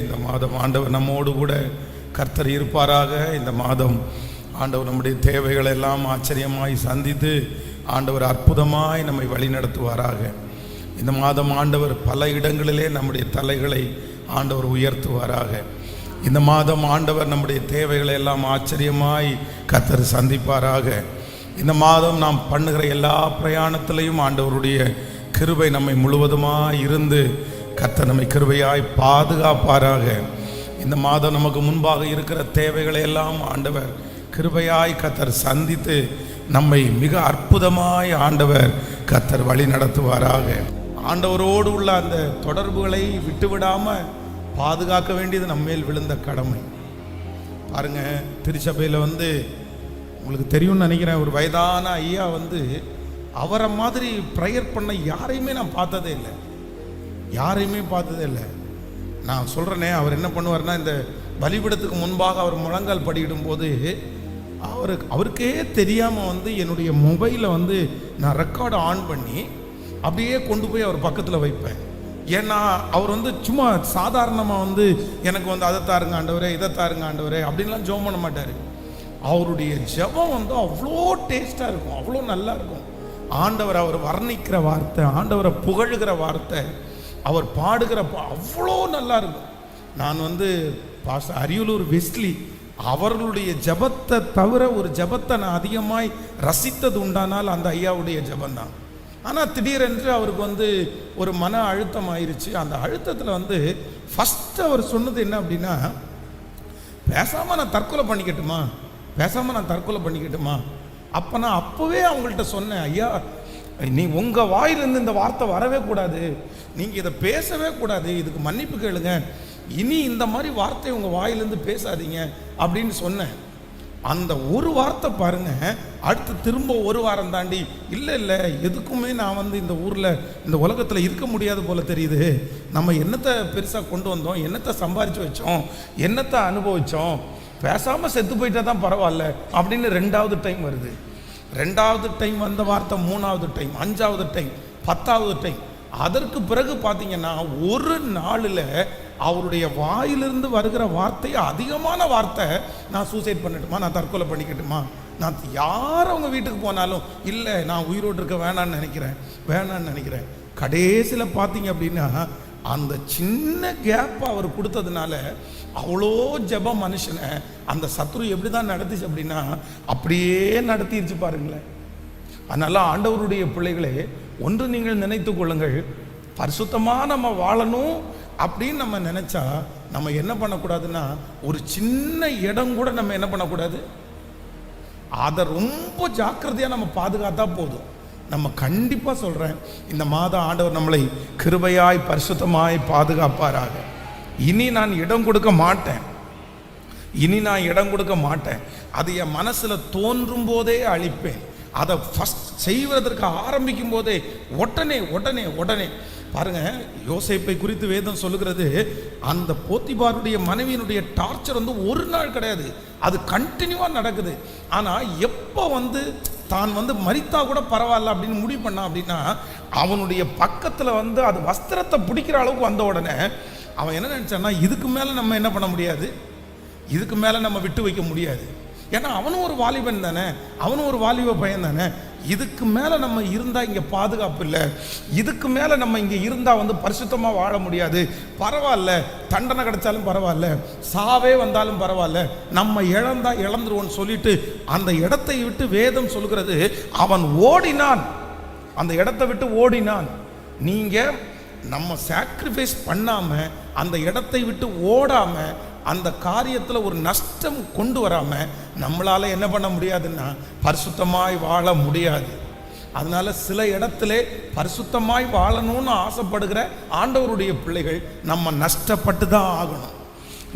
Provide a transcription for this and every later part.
இந்த மாதம் ஆண்டவர் நம்மோடு கூட கர்த்தர் இருப்பாராக. இந்த மாதம் ஆண்டவர் நம்முடைய தேவைகளை எல்லாம் ஆச்சரியமாய் சந்தித்து ஆண்டவர் அற்புதமாய் நம்மை வழி நடத்துவாராக. இந்த மாதம் ஆண்டவர் பல இடங்களிலே நம்முடைய தலைகளை ஆண்டவர் உயர்த்துவாராக. இந்த மாதம் ஆண்டவர் நம்முடைய தேவைகளை எல்லாம் ஆச்சரியமாய் கர்த்தர் சந்திப்பாராக. இந்த மாதம் நாம் பண்ணுகிற எல்லா பிரயாணத்திலையும் ஆண்டவருடைய கிருபை நம்மை முழுவதுமாய் இருந்து கர்த்தர் நம்மை கிருபையாய் பாதுகாப்பாராக. இந்த மாதம் நமக்கு முன்பாக இருக்கிற தேவைகளை எல்லாம் ஆண்டவர் கிருபையாய் கர்த்தர் சந்தித்து நம்மை மிக அற்புதமாய் ஆண்டவர் கர்த்தர் வழி நடத்துவாராக. ஆண்டவரோடு உள்ள அந்த தொடர்புகளை விட்டுவிடாமல் பாதுகாக்க வேண்டியது நம்மேல் விழுந்த கடமை. பாருங்க, திருச்சபையில் உங்களுக்கு தெரியும்னு நினைக்கிறேன், ஒரு வயதான ஐயா அவரை மாதிரி ப்ரேயர் பண்ண யாரையுமே நான் பார்த்ததே இல்லை. நான் சொல்கிறேனே, அவர் என்ன பண்ணுவார்னா, இந்த பலிபீடத்துக்கு முன்பாக அவர் முழங்கால் படியிடும் போது அவருக்கே தெரியாமல் என்னுடைய மொபைலை நான் ரெக்கார்டு ஆன் பண்ணி அப்படியே கொண்டு போய் அவர் பக்கத்தில் வைப்பேன். ஏன்னா அவர் சும்மா சாதாரணமாக எனக்கு அதை தாருங்க ஆண்டவரே, இதை தாருங்க ஆண்டவரே அப்படின்லாம் ஜெபம் பண்ண மாட்டார். அவருடைய ஜெபம் அவ்வளோ டேஸ்டாக இருக்கும், அவ்வளோ நல்லா இருக்கும். ஆண்டவர் அவர் வர்ணிக்கிற வார்த்தை, ஆண்டவரை புகழுகிற வார்த்தை, அவர் பாடுகிற அவ்வளோ நல்லா இருக்கும். நான் பாஸ்டர் அரியலூர் வெஸ்லி அவர்களுடைய ஜபத்தை தவிர ஒரு ஜபத்தை நான் அதிகமாய் ரசித்தது உண்டானால் அந்த ஐயாவுடைய ஜபந்தான். ஆனால் திடீரென்று அவருக்கு ஒரு மன அழுத்தம் ஆயிடுச்சு. அந்த அழுத்தத்தில் ஃபஸ்ட்டு அவர் சொன்னது என்ன அப்படின்னா, பேசாமல் நான் தற்கொலை பண்ணிக்கட்டுமா. அப்போ நான் அப்போவே அவங்கள்ட்ட சொன்னேன், ஐயா நீ உங்கள் வாயிலிருந்து இந்த வார்த்தை வரவே கூடாது, நீங்கள் இதை பேசவே கூடாது, இதுக்கு மன்னிப்பு கேளுங்க, இனி இந்த மாதிரி வார்த்தை உங்கள் வாயிலிருந்து பேசாதீங்க அப்படின்னு சொன்னேன். அந்த ஒரு வார்த்தை பாருங்க, அடுத்து திரும்ப ஒரு வாரம் தாண்டி இல்லை எதுக்குமே நான் இந்த ஊரில் இந்த உலகத்தில் இருக்க முடியாது போல தெரியுது, நம்ம என்னத்தை பெருசாக கொண்டு வந்தோம், என்னத்தை சம்பாரித்து வச்சோம், என்னத்தை அனுபவித்தோம், பேசாமல் செத்து போயிட்டா தான் பரவாயில்ல அப்படின்னு 2வது டைம் வருது. 2வது டைம் வந்த வார்த்தை 3வது டைம், 5வது டைம், 10வது டைம். அதற்கு பிறகு பார்த்தீங்கன்னா ஒரு நாளில் அவருடைய வாயிலிருந்து வருகிற வார்த்தை அதிகமான வார்த்தை, நான் சூசைட் பண்ணட்டுமா, நான் தற்கொலை பண்ணிக்கட்டுமா, நான் யார் அவங்க வீட்டுக்கு போனாலும் இல்லை நான் உயிரோடு இருக்க வேணான்னு நினைக்கிறேன். கடைசியில் பார்த்தீங்க அப்படின்னா அந்த சின்ன கேப்பை அவர் கொடுத்ததுனால அவ்வளோ ஜெப மனுஷனை அந்த சத்ரு எப்படி தான் நடத்திச்சு அப்படின்னா அப்படியே நடத்திடுச்சு பாருங்களேன். அதனால ஆண்டவருடைய பிள்ளைகளே, ஒன்று நீங்கள் நினைத்து கொள்ளுங்கள், பரிசுத்தமாக நம்ம வாழணும் அப்படின்னு நம்ம நினைச்சா நம்ம என்ன பண்ணக்கூடாதுன்னா, ஒரு சின்ன இடம் கூட நம்ம என்ன பண்ணக்கூடாது, அதை ரொம்ப ஜாக்கிரதையாக நம்ம பாதுகாத்தா போதும். நம்ம கண்டிப்பாக சொல்கிறேன், இந்த மாதம் ஆண்டவர் நம்மளை கிருபையாய் பரிசுத்தமாய் பாதுகாப்பாராக. இனி நான் இடம் கொடுக்க மாட்டேன். அது என் மனசில் தோன்றும் போதே அழிப்பேன். அதை ஃபஸ்ட் செய்வதற்கு ஆரம்பிக்கும் போதே உடனே பாருங்க, யோசேப்பை குறித்து வேதம் சொல்லுகிறது, அந்த போத்திபாருடைய மனைவியினுடைய டார்ச்சர் ஒரு நாள் கிடையாது, அது கண்டினியூவாக நடக்குது. ஆனால் எப்போ தான் மரித்தா கூட பரவாயில்ல அப்படின்னு முடிவு பண்ணான் அப்படின்னா, அவனுடைய பக்கத்தில் அது வஸ்திரத்தை பிடிக்கிற அளவுக்கு வந்த உடனே அவன் என்ன நினச்சான்னா, இதுக்கு மேலே நம்ம என்ன பண்ண முடியாது, இதுக்கு மேலே நம்ம விட்டு வைக்க முடியாது. ஏன்னா அவனும் ஒரு வாலிபன் தானே, அவனும் ஒரு வாலிப பையன் தானே, இதுக்கு மேலே நம்ம இருந்தால் இங்கே பாதுகாப்பு இல்லை, இதுக்கு மேலே நம்ம இங்கே இருந்தால் பரிசுத்தமாக வாழ முடியாது, பரவாயில்ல தண்டனை கிடைச்சாலும் பரவாயில்ல, சாவே வந்தாலும் பரவாயில்ல, நம்ம இழந்துருவோன்னு சொல்லிட்டு அந்த இடத்தை விட்டு வேதம் சொல்கிறது, அவன் ஓடினான், அந்த இடத்தை விட்டு ஓடினான். நீங்கள் நம்ம சாக்ரிஃபைஸ் பண்ணாமல் அந்த இடத்தை விட்டு ஓடாமல் அந்த காரியத்தில் ஒரு நஷ்டம் கொண்டு வராமல் நம்மளால் என்ன பண்ண முடியாதுன்னா பரிசுத்தமாய் வாழ முடியாது. அதனால சில இடத்துல பரிசுத்தமாய் வாழணும்னு ஆசைப்படுகிற ஆண்டவருடைய பிள்ளைகள் நம்ம நஷ்டப்பட்டு தான் ஆகணும்.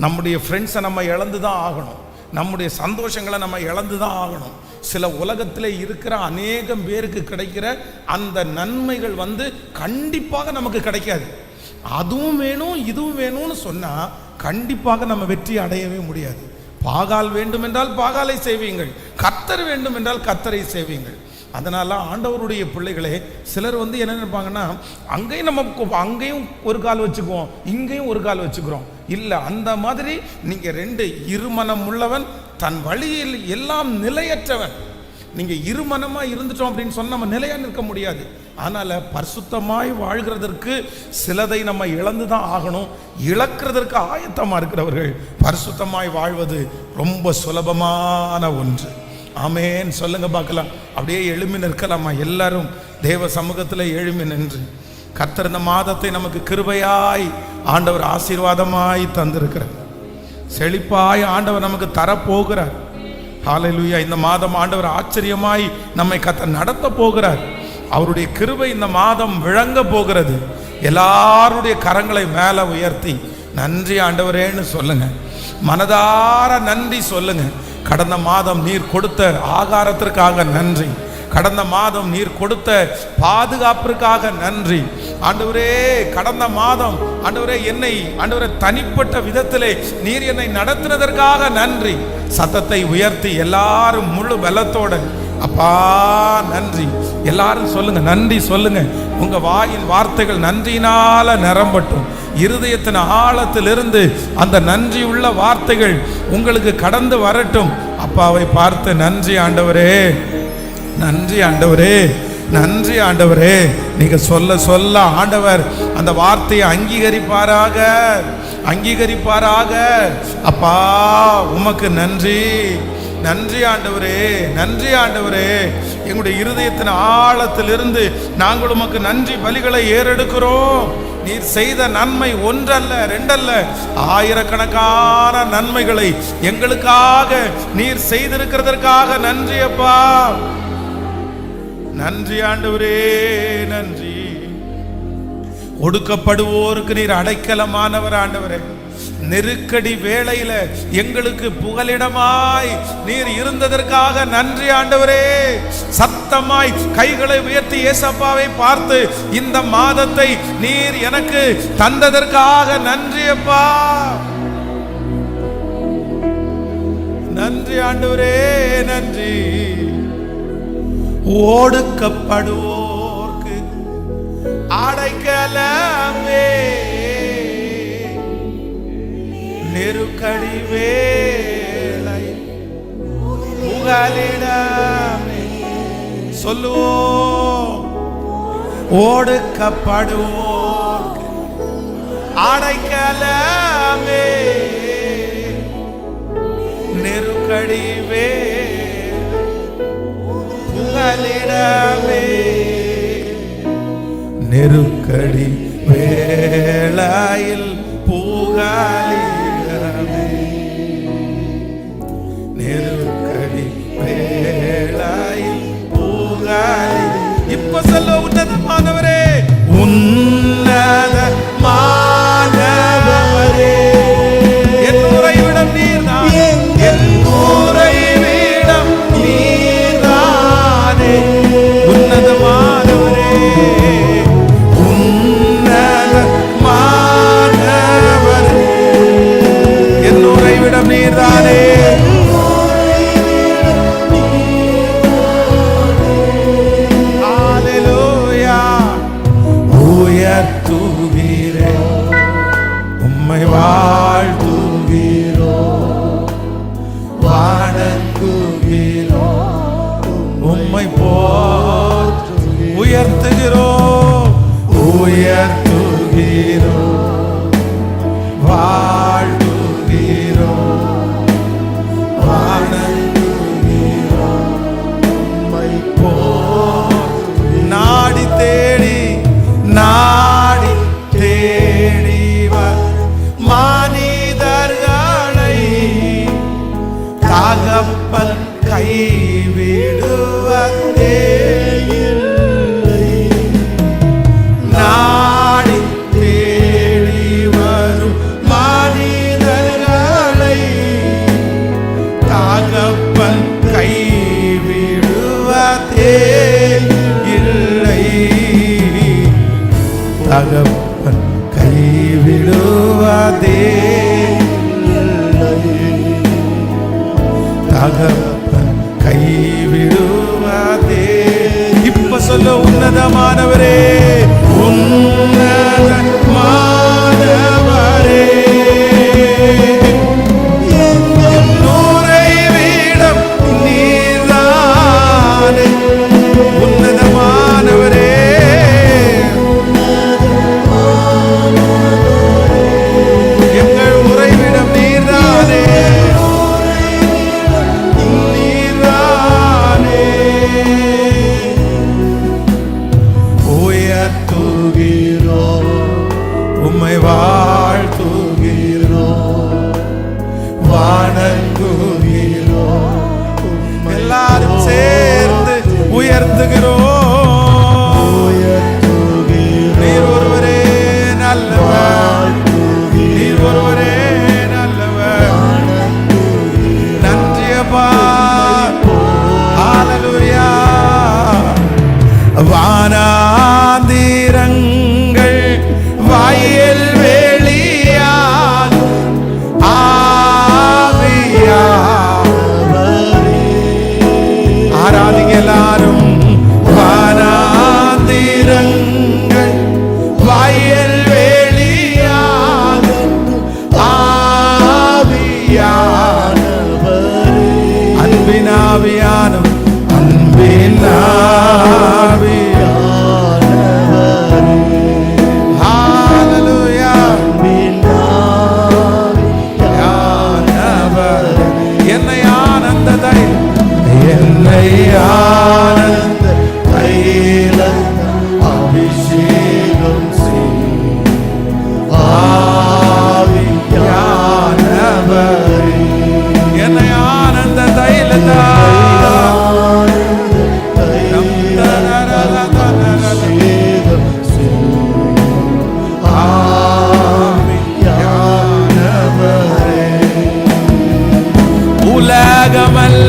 நம்முடைய ஃப்ரெண்ட்ஸை நம்ம இழந்து தான் ஆகணும், நம்முடைய சந்தோஷங்களை நம்ம இழந்து தான் ஆகணும். சில உலகத்தில் இருக்கிற அநேகம் பேருக்கு கிடைக்கிற அந்த நன்மைகள் கண்டிப்பாக நமக்கு கிடைக்காது. அதுவும் வேணும் இதுவும் வேணும்னு சொன்னால் கண்டிப்பாக நம்ம வெற்றி அடையவே முடியாது. பாகால் வேண்டும் என்றால் பாகாலை செய்வீங்கள், கர்த்தர் வேண்டும் என்றால் கர்த்தரை செய்வீங்கள். அதனால ஆண்டவருடைய பிள்ளைகளே, சிலர் வந்து என்ன நினைப்பாங்கன்னா, அங்கேயும் ஒரு கால் வச்சுக்குவோம், இங்கேயும் ஒரு கால் வச்சுக்கிறோம். இல்லை, அந்த மாதிரி நீங்க ரெண்டு, இருமனம் உள்ளவன் தன் வழியில் எல்லாம் நிலையற்றவன். நீங்க இருமனமா இருந்துட்டோம் அப்படின்னு சொன்னா நம்ம நிலையா நிற்க முடியாது. அதனால பரிசுத்தமாய் வாழ்கிறதற்கு சிலதை நம்ம இழந்துதான் ஆகணும். இழக்கிறதற்கு ஆயத்தமா இருக்கிறவர்கள் பரிசுத்தமாய் வாழ்வது ரொம்ப சுலபமான ஒன்று. ஆமேன் சொல்லுங்க பார்க்கலாம். அப்படியே எழுமி நிற்கலாமா? எல்லாரும் தேவ சமூகத்தில் எழுமி நின்று, கர்த்தர் இந்த மாதத்தை நமக்கு கிருபையாய் ஆண்டவர் ஆசீர்வாதமாய் தந்திருக்கிறார். செழிப்பாய் ஆண்டவர் நமக்கு தரப்போகிறார். ஹல்லேலூயா. இந்த மாதம் ஆண்டவர் ஆச்சரியமாய் நம்மை கர்த்தர் நடத்த போகிறார். அவருடைய கிருபை இந்த மாதம் விளங்க போகிறது. எல்லாருடைய கரங்களை மேலே உயர்த்தி நன்றி ஆண்டவரேன்னு சொல்லுங்க. மனதார நன்றி சொல்லுங்க. கடந்த மாதம் நீர் கொடுத்த ஆகாரத்திற்காக நன்றி. கடந்த மாதம் நீர் கொடுத்த பாதுகாப்பிற்காக நன்றி ஆண்டவரே. கடந்த மாதம் ஆண்டவரே என்னை ஆண்டவரே தனிப்பட்ட விதத்திலே நீர் என்னை நடத்தினதற்காக நன்றி. சத்தத்தை உயர்த்தி எல்லாரும் முழு பலத்தோட அப்பா நன்றி எல்லாரும் சொல்லுங்க. நன்றி சொல்லுங்க. உங்க வாயின் வார்த்தைகள் நன்றியினால நிரம்பட்டும். இருதயத்தின் ஆழத்திலிருந்து அந்த நன்றி உள்ள வார்த்தைகள் உங்களுக்கு கடந்து வரட்டும். அப்பாவை பார்த்து நன்றி ஆண்டவரே, நன்றி ஆண்டவரே, நன்றி ஆண்டவரே. நீங்க சொல்ல சொல்ல ஆண்டவர் அந்த வார்த்தையை அங்கீகரிப்பாராக, அங்கீகரிப்பாராக. அப்பா உமக்கு நன்றி, நன்றி ஆண்டவரே, நன்றி ஆண்டவரே. எங்களுடைய இருதயத்தின் ஆழத்திலிருந்து நாங்கள் உமக்கு நன்றி பலிகளை ஏறெடுக்கிறோம். நீர் செய்த நன்மை ஒன்றல்ல ரெண்டல்ல, ஆயிரக்கணக்கான நன்மைகளை எங்களுக்காக நீர் செய்திருக்கிறதற்காக நன்றி அப்பா. நன்றி ஆண்டவரே, நன்றி. ஒடுக்கப்படுவோருக்கு நீர் அடைக்கலமானவர் ஆண்டவரே. நெருக்கடி வேளையில எங்களுக்கு புகலிடமாய் நீர் இருந்ததற்காக நன்றி ஆண்டவரே. சத்தமாய் கைகளை உயர்த்தி ஏசப்பாவை பார்த்து இந்த மாதத்தை நீர் எனக்கு தந்ததற்காக நன்றி அப்பா. நன்றி ஆண்டவரே, நன்றி. ஒடுக்கப்படுவோர்க்கு அடைக்கலமே, நெருக்கடி வேளை புகலிடமே. சொல்லுவோம். ஒடுக்கப்படுவோர்க்கு அடைக்கலமே, நெருக்கடி வேளை புகலிடமே. நெருக்கடி வேளையில் புகலிடமே, நெருக்கடி வேளையில் புகலி. இப்ப சொல்ல உன்னதமானவரே, உன்னதமானவரே. என் உறைவிடம் நீர்தான், என் உறைவிடம் நீர்தானே. உன்னதமானவரே, உன்னதமானவரே. என் உறைவிடம் நீர்தானே. உம்மை வாழ்த்துகிறோ, வணங்குகிறோ, உம்மை போற்றி உயர்த்துகிறோ, உயர்த்துகிறோ, வாழ்த்துகிறோ, வணங்குகிறோ, உம்மை போற்றி. நாடி தேடி நாடி தேடி மனிதர்களை தகப்பன் கைவிடுவதே இல்லை. நாடி தேடி வரும் மனிதர்களை தகப்பன் கைவிடுவதே இல்லை. தகப்பன் கைவிடுவதே இல்லை. தகப்பன் கைவிடுவதே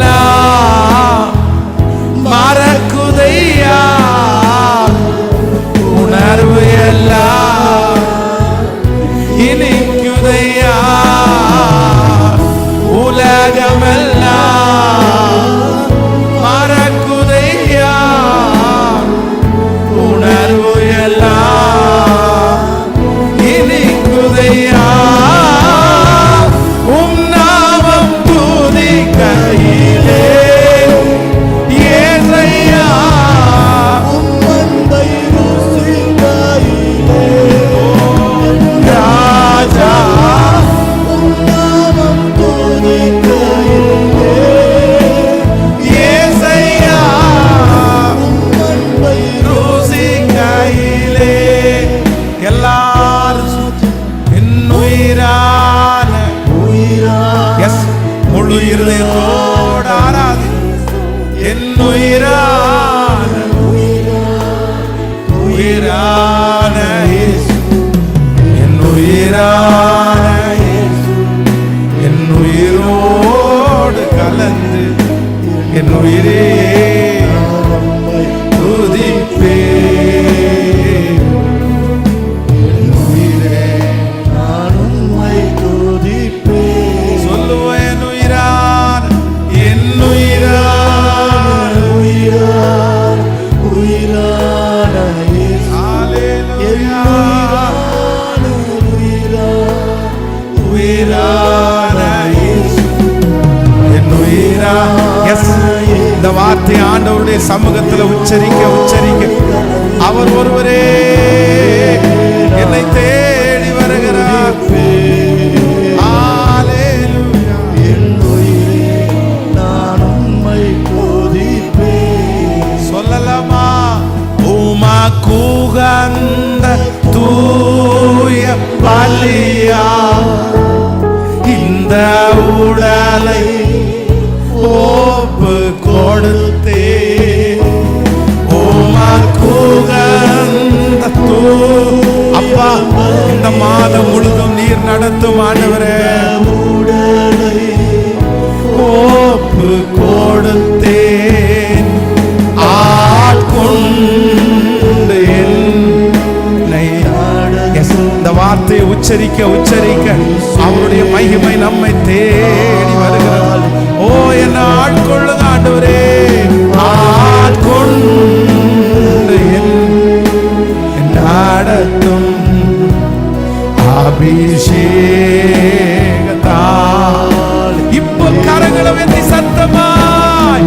உலகமெல்லாம் மறக்குதையா, உணர்வு எல்லாம் இனிக்குதையா. உலகமெல்லாம் மறக்குதையா, உணர்வு எல்லாம் இனிக்குதையா. என் உயிரே துதிப்பே, என் உயிரே நான் உம்மை துதிப்பே. சொல்லுவேன் என் உயிரான, என் உயிரான, உயிரான, உயிரான ஹல்லேலூயா, உயிரான என் உயிரா. இந்த வார்த்தை ஆண்டவருடைய சமூகத்தில் உச்சரிக்க உச்சரிக்க அவர் ஒருவரே என்னை தேடி வருகிறார். ஹல்லேலூயா. என் உயிரே நான் உம்மை துதிப்பேன். சொல்லலாமா? உமக்கு உகந்த தூய பலியா இந்த உடலை ஒப்பு கொடுத்தே. அப்பா, இந்த மாதம் முழுதும் நீர் நடத்தும் ஆண்டவரே, உடலை ஒப்பு கொடுத்தேன். ஆட்கொண்டு என்னை. இந்த வார்த்தையை உச்சரிக்க உச்சரிக்க அவருடைய மகிமை நம்மை தேடி வருகிறது. ஓ, என்ன ஆட்கொள்ளுங்க ஆண்டவரே, ஆட்கொண்டு நடத்தும் அபிஷேகத்தால். இப்போ கரங்களை வெற்றி சத்தமாய்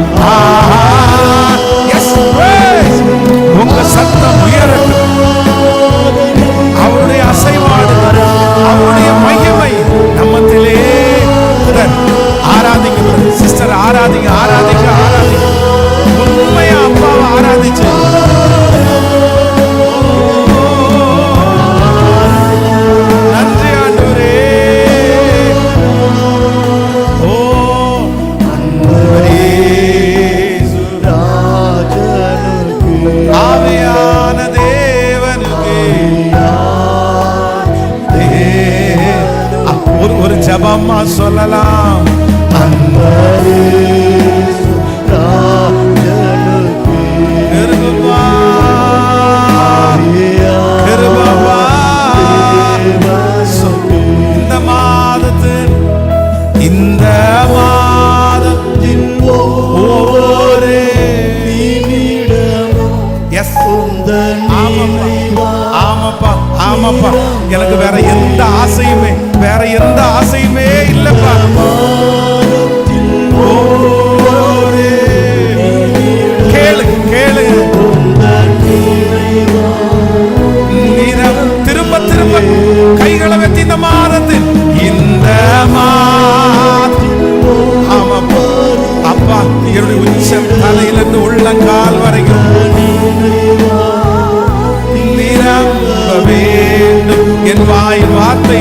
உங்க சத்தம் உயரட்டும். அவருடைய அசைவாடு, அவருடைய மகிமை நம்மத்திலே. ஆராதிங்க சிஸ்டர், ஆராதிங்க ஆராதிங்க ஆராதிங்க. உண்மையா அப்பாவை ஆராதிச்சு நன்றி ஆண்டவரே. ஓ அன்பரே, ஆவியான தேவனுக்கு ஒரு ஜபமா சொல்லலாம். அன்பரே இந்த மாதத்தின் ஒவ்வொரு ஆமாப்பா ஆமாப்பா, எனக்கு வேற எந்த ஆசையுமே இல்லப்பா. கேளு கேளு, திரும்ப திரும்ப கைகளை வெத்தி இந்த மாதத்தில் ஆமாப்பா அப்பா, என்னுடைய உச்சம் தலையிலிருந்து உள்ளங்கால் வரைக்கும் நிரம்ப வேண்டும் என் வாயின் வார்த்தை.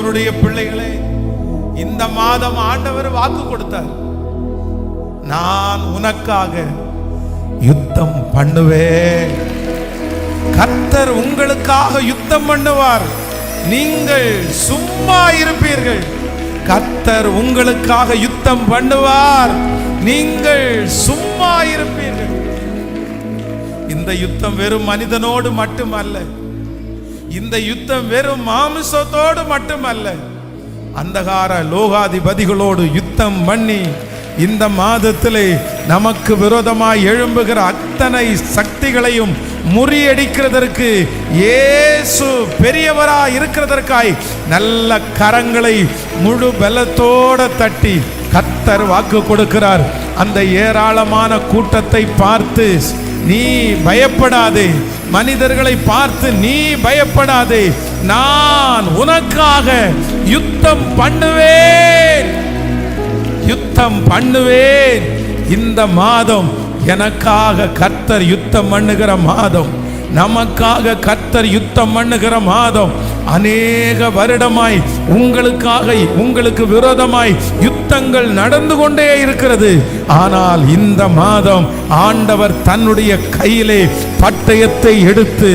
தேவனுடைய பிள்ளைகளே, இந்த மாதம் ஆண்டவர் வாக்கு கொடுத்தார், நான் உனக்காக யுத்தம் பண்ணுவேன். கர்த்தர் உங்களுக்காக யுத்தம் பண்ணுவார், நீங்கள் சும்மா இருப்பீர்கள். கர்த்தர் உங்களுக்காக யுத்தம் பண்ணுவார், நீங்கள் சும்மா இருப்பீர்கள். இந்த யுத்தம் வெறும் மனிதனோடு மட்டுமல்ல, இந்த யுத்தம் வெறும் மாமிசத்தோடு மட்டுமல்ல, அந்தகார லோகாதிபதிகளோடு யுத்தம் பண்ணி இந்த மாதத்திலே நமக்கு விரோதமாய் எழும்புகிற அத்தனை சக்திகளையும் முறியடிக்கிறதற்கு இயேசு பெரியவராய் இருக்கிறதற்காய் நல்ல கரங்களை முழு பலத்தோட தட்டி கர்த்தர் வாக்கு கொடுக்கிறார். அந்த ஏராளமான கூட்டத்தை பார்த்து நீ பயப்படாதே, மனிதர்களை பார்த்து நீ பயப்படாதே, நான் உனக்காக யுத்தம் பண்ணுவேன், யுத்தம் பண்ணுவேன். இந்த மாதம் எனக்காக கர்த்தர் யுத்தம் பண்ணுகிற மாதம், நமக்காக கர்த்தர் யுத்தம் பண்ணுகிற மாதம். அநேக வருடமாய் உங்களுக்காக, உங்களுக்கு விரோதமாய் யுத்தங்கள் நடந்து கொண்டே இருக்கிறது. ஆனால் இந்த மாதம் ஆண்டவர் தன்னுடைய கையிலே பட்டயத்தை எடுத்து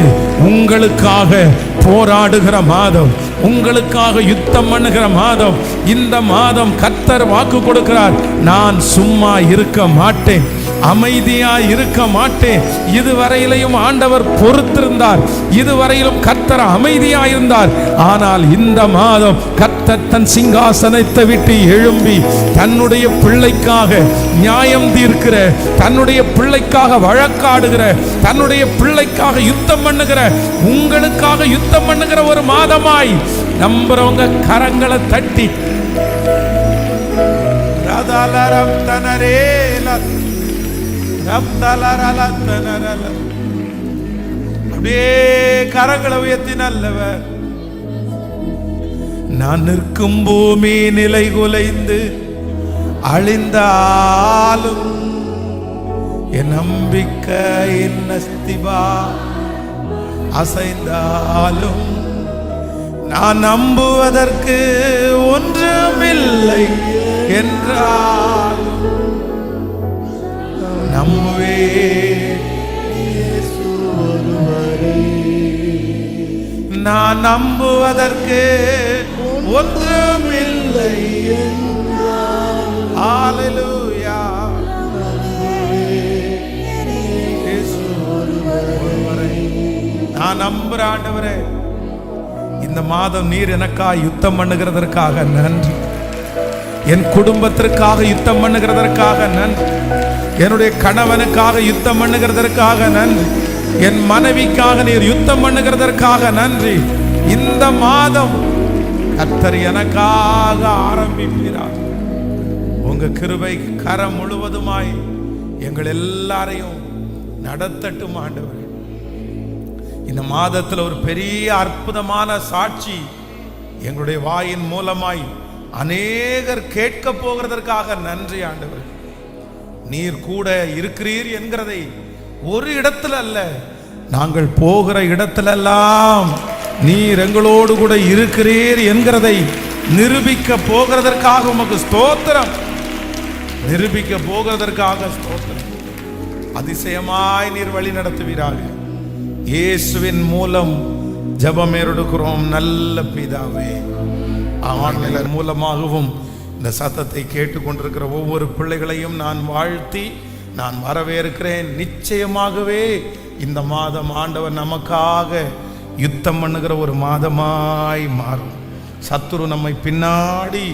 உங்களுக்காக போராடுகிற மாதம், உங்களுக்காக யுத்தம் பண்ணுகிற மாதம். இந்த மாதம் கர்த்தர் வாக்கு கொடுக்கிறார், நான் சும்மா இருக்க மாட்டேன், அமைதியாய் இருக்க மாட்டேன். இதுவரையிலையும் ஆண்டவர் பொறுத்திருந்தார், இதுவரையிலும் கர்த்தர் அமைதியாய் இருந்தார். ஆனால் இந்த மாதம் கர்த்தர் தன் சிங்காசனத்தை விட்டு எழும்பி தன்னுடைய பிள்ளைக்காக நியாயம் தீர்க்கிற, தன்னுடைய பிள்ளைக்காக வழக்காடுகிற, தன்னுடைய பிள்ளைக்காக யுத்தம் பண்ணுகிற, உங்களுக்காக யுத்தம் பண்ணுகிற ஒரு மாதமாய் நம்புறவங்க கரங்களை தட்டி அப்படியே கரங்களை உயர்த்தி நல்லவர். நான் நிற்கும் பூமி நிலை குலைந்து அழிந்தாலும் என் நம்பிக்கையின் அஸ்திபா அசைந்தாலும் நான் நம்புவதற்கு ஒன்றுமில்லை என்றால் நம்புவே. நான் நம்புவதற்கு ஒன்றுமில்லை. ஹல்லேலூயா. நான் நம்புற ஆண்டவரே, இந்த மாதம் நீர் எனக்காக யுத்தம் பண்ணுகிறதற்காக நன்றி. என் குடும்பத்திற்காக யுத்தம் பண்ணுகிறதற்காக நன்றி. என்னுடைய கணவனுக்காக யுத்தம் பண்ணுகிறதற்காக நன்றி. என் மனைவிக்காக நீர் யுத்தம் பண்ணுகிறதற்காக நன்றி. இந்த மாதம் கர்த்தர் எனக்காக ஆரம்பிக்கிறார். உங்க கிருபை கரம் முழுவதுமாய் எங்கள் எல்லாரையும் நடத்தட்டும் ஆண்டவர். இந்த மாதத்தில் ஒரு பெரிய அற்புதமான சாட்சி எங்களுடைய வாயின் மூலமாய் அநேகர் கேட்க போகிறதற்காக நன்றி ஆண்டவர். நீர் கூட இருக்கிறீர் என்கிறதை ஒரு இடத்துல அல்ல, நாங்கள் போகிற இடத்திலெல்லாம் நீர் எங்களோடு கூட இருக்கிறீர் என்கிறதை நிரூபிக்க போகிறதற்காக உமக்கு ஸ்தோத்திரம். நிரூபிக்க போகிறதற்காக ஸ்தோத்திரம். அதிசயமாய் நீர் வழி நடத்துவீராக. இயேசுவின் மூலம் ஜெபம் எடுக்கிறோம் நல்ல பிதாவே. ஆன்லைன் மூலமாகவும் இந்த சத்தத்தை கேட்டுக்கொண்டிருக்கிற ஒவ்வொரு பிள்ளைகளையும் நான் வாழ்த்தி நான் வரவேற்கிறேன். நிச்சயமாகவே இந்த மாதம் ஆண்டவர் நமக்காக யுத்தம் பண்ணுகிற ஒரு மாதமாய் மாறும். சத்துரு நம்மை பின்னாடி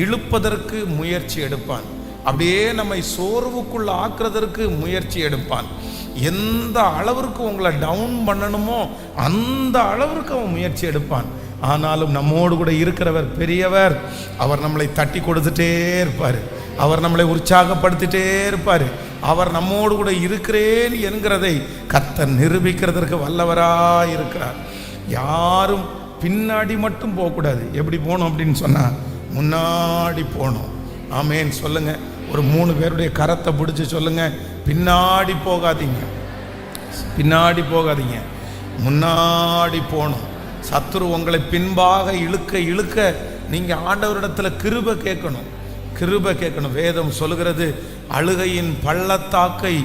இழுப்பதற்கு முயற்சி எடுப்பான், அப்படியே நம்மை சோர்வுக்குள்ள ஆக்குறதற்கு முயற்சி எடுப்பான். எந்த அளவிற்கு உங்களை டவுன் பண்ணணுமோ அந்த அளவிற்கு அவன் முயற்சி எடுப்பான். ஆனாலும் நம்மோடு கூட இருக்கிறவர் பெரியவர். அவர் நம்மளை தட்டி கொடுத்துட்டே இருப்பார், அவர் நம்மளை உற்சாகப்படுத்திட்டே இருப்பார். அவர் நம்மோடு கூட இருக்கிறேன் என்கிறதை கர்த்தர் நிரூபிக்கிறதற்கு வல்லவராய் இருக்கிறார். யாரும் பின்னாடி மட்டும் போகக்கூடாது. எப்படி போகணும் அப்படின்னு சொன்னால் முன்னாடி போகணும். ஆமேன் சொல்லுங்க. ஒரு 3 பேருடைய கரத்தை பிடிச்சி சொல்லுங்க, பின்னாடி போகாதீங்க, பின்னாடி போகாதீங்க, முன்னாடி போகணும். சத்துரு உங்களை பின்பாக இழுக்க இழுக்க நீங்க ஆண்டவரிடத்துல கிருபை கேட்கணும், கிருபை கேட்கணும். வேதம் சொல்லுகிறது, அழுகையின் பள்ளத்தாக்கை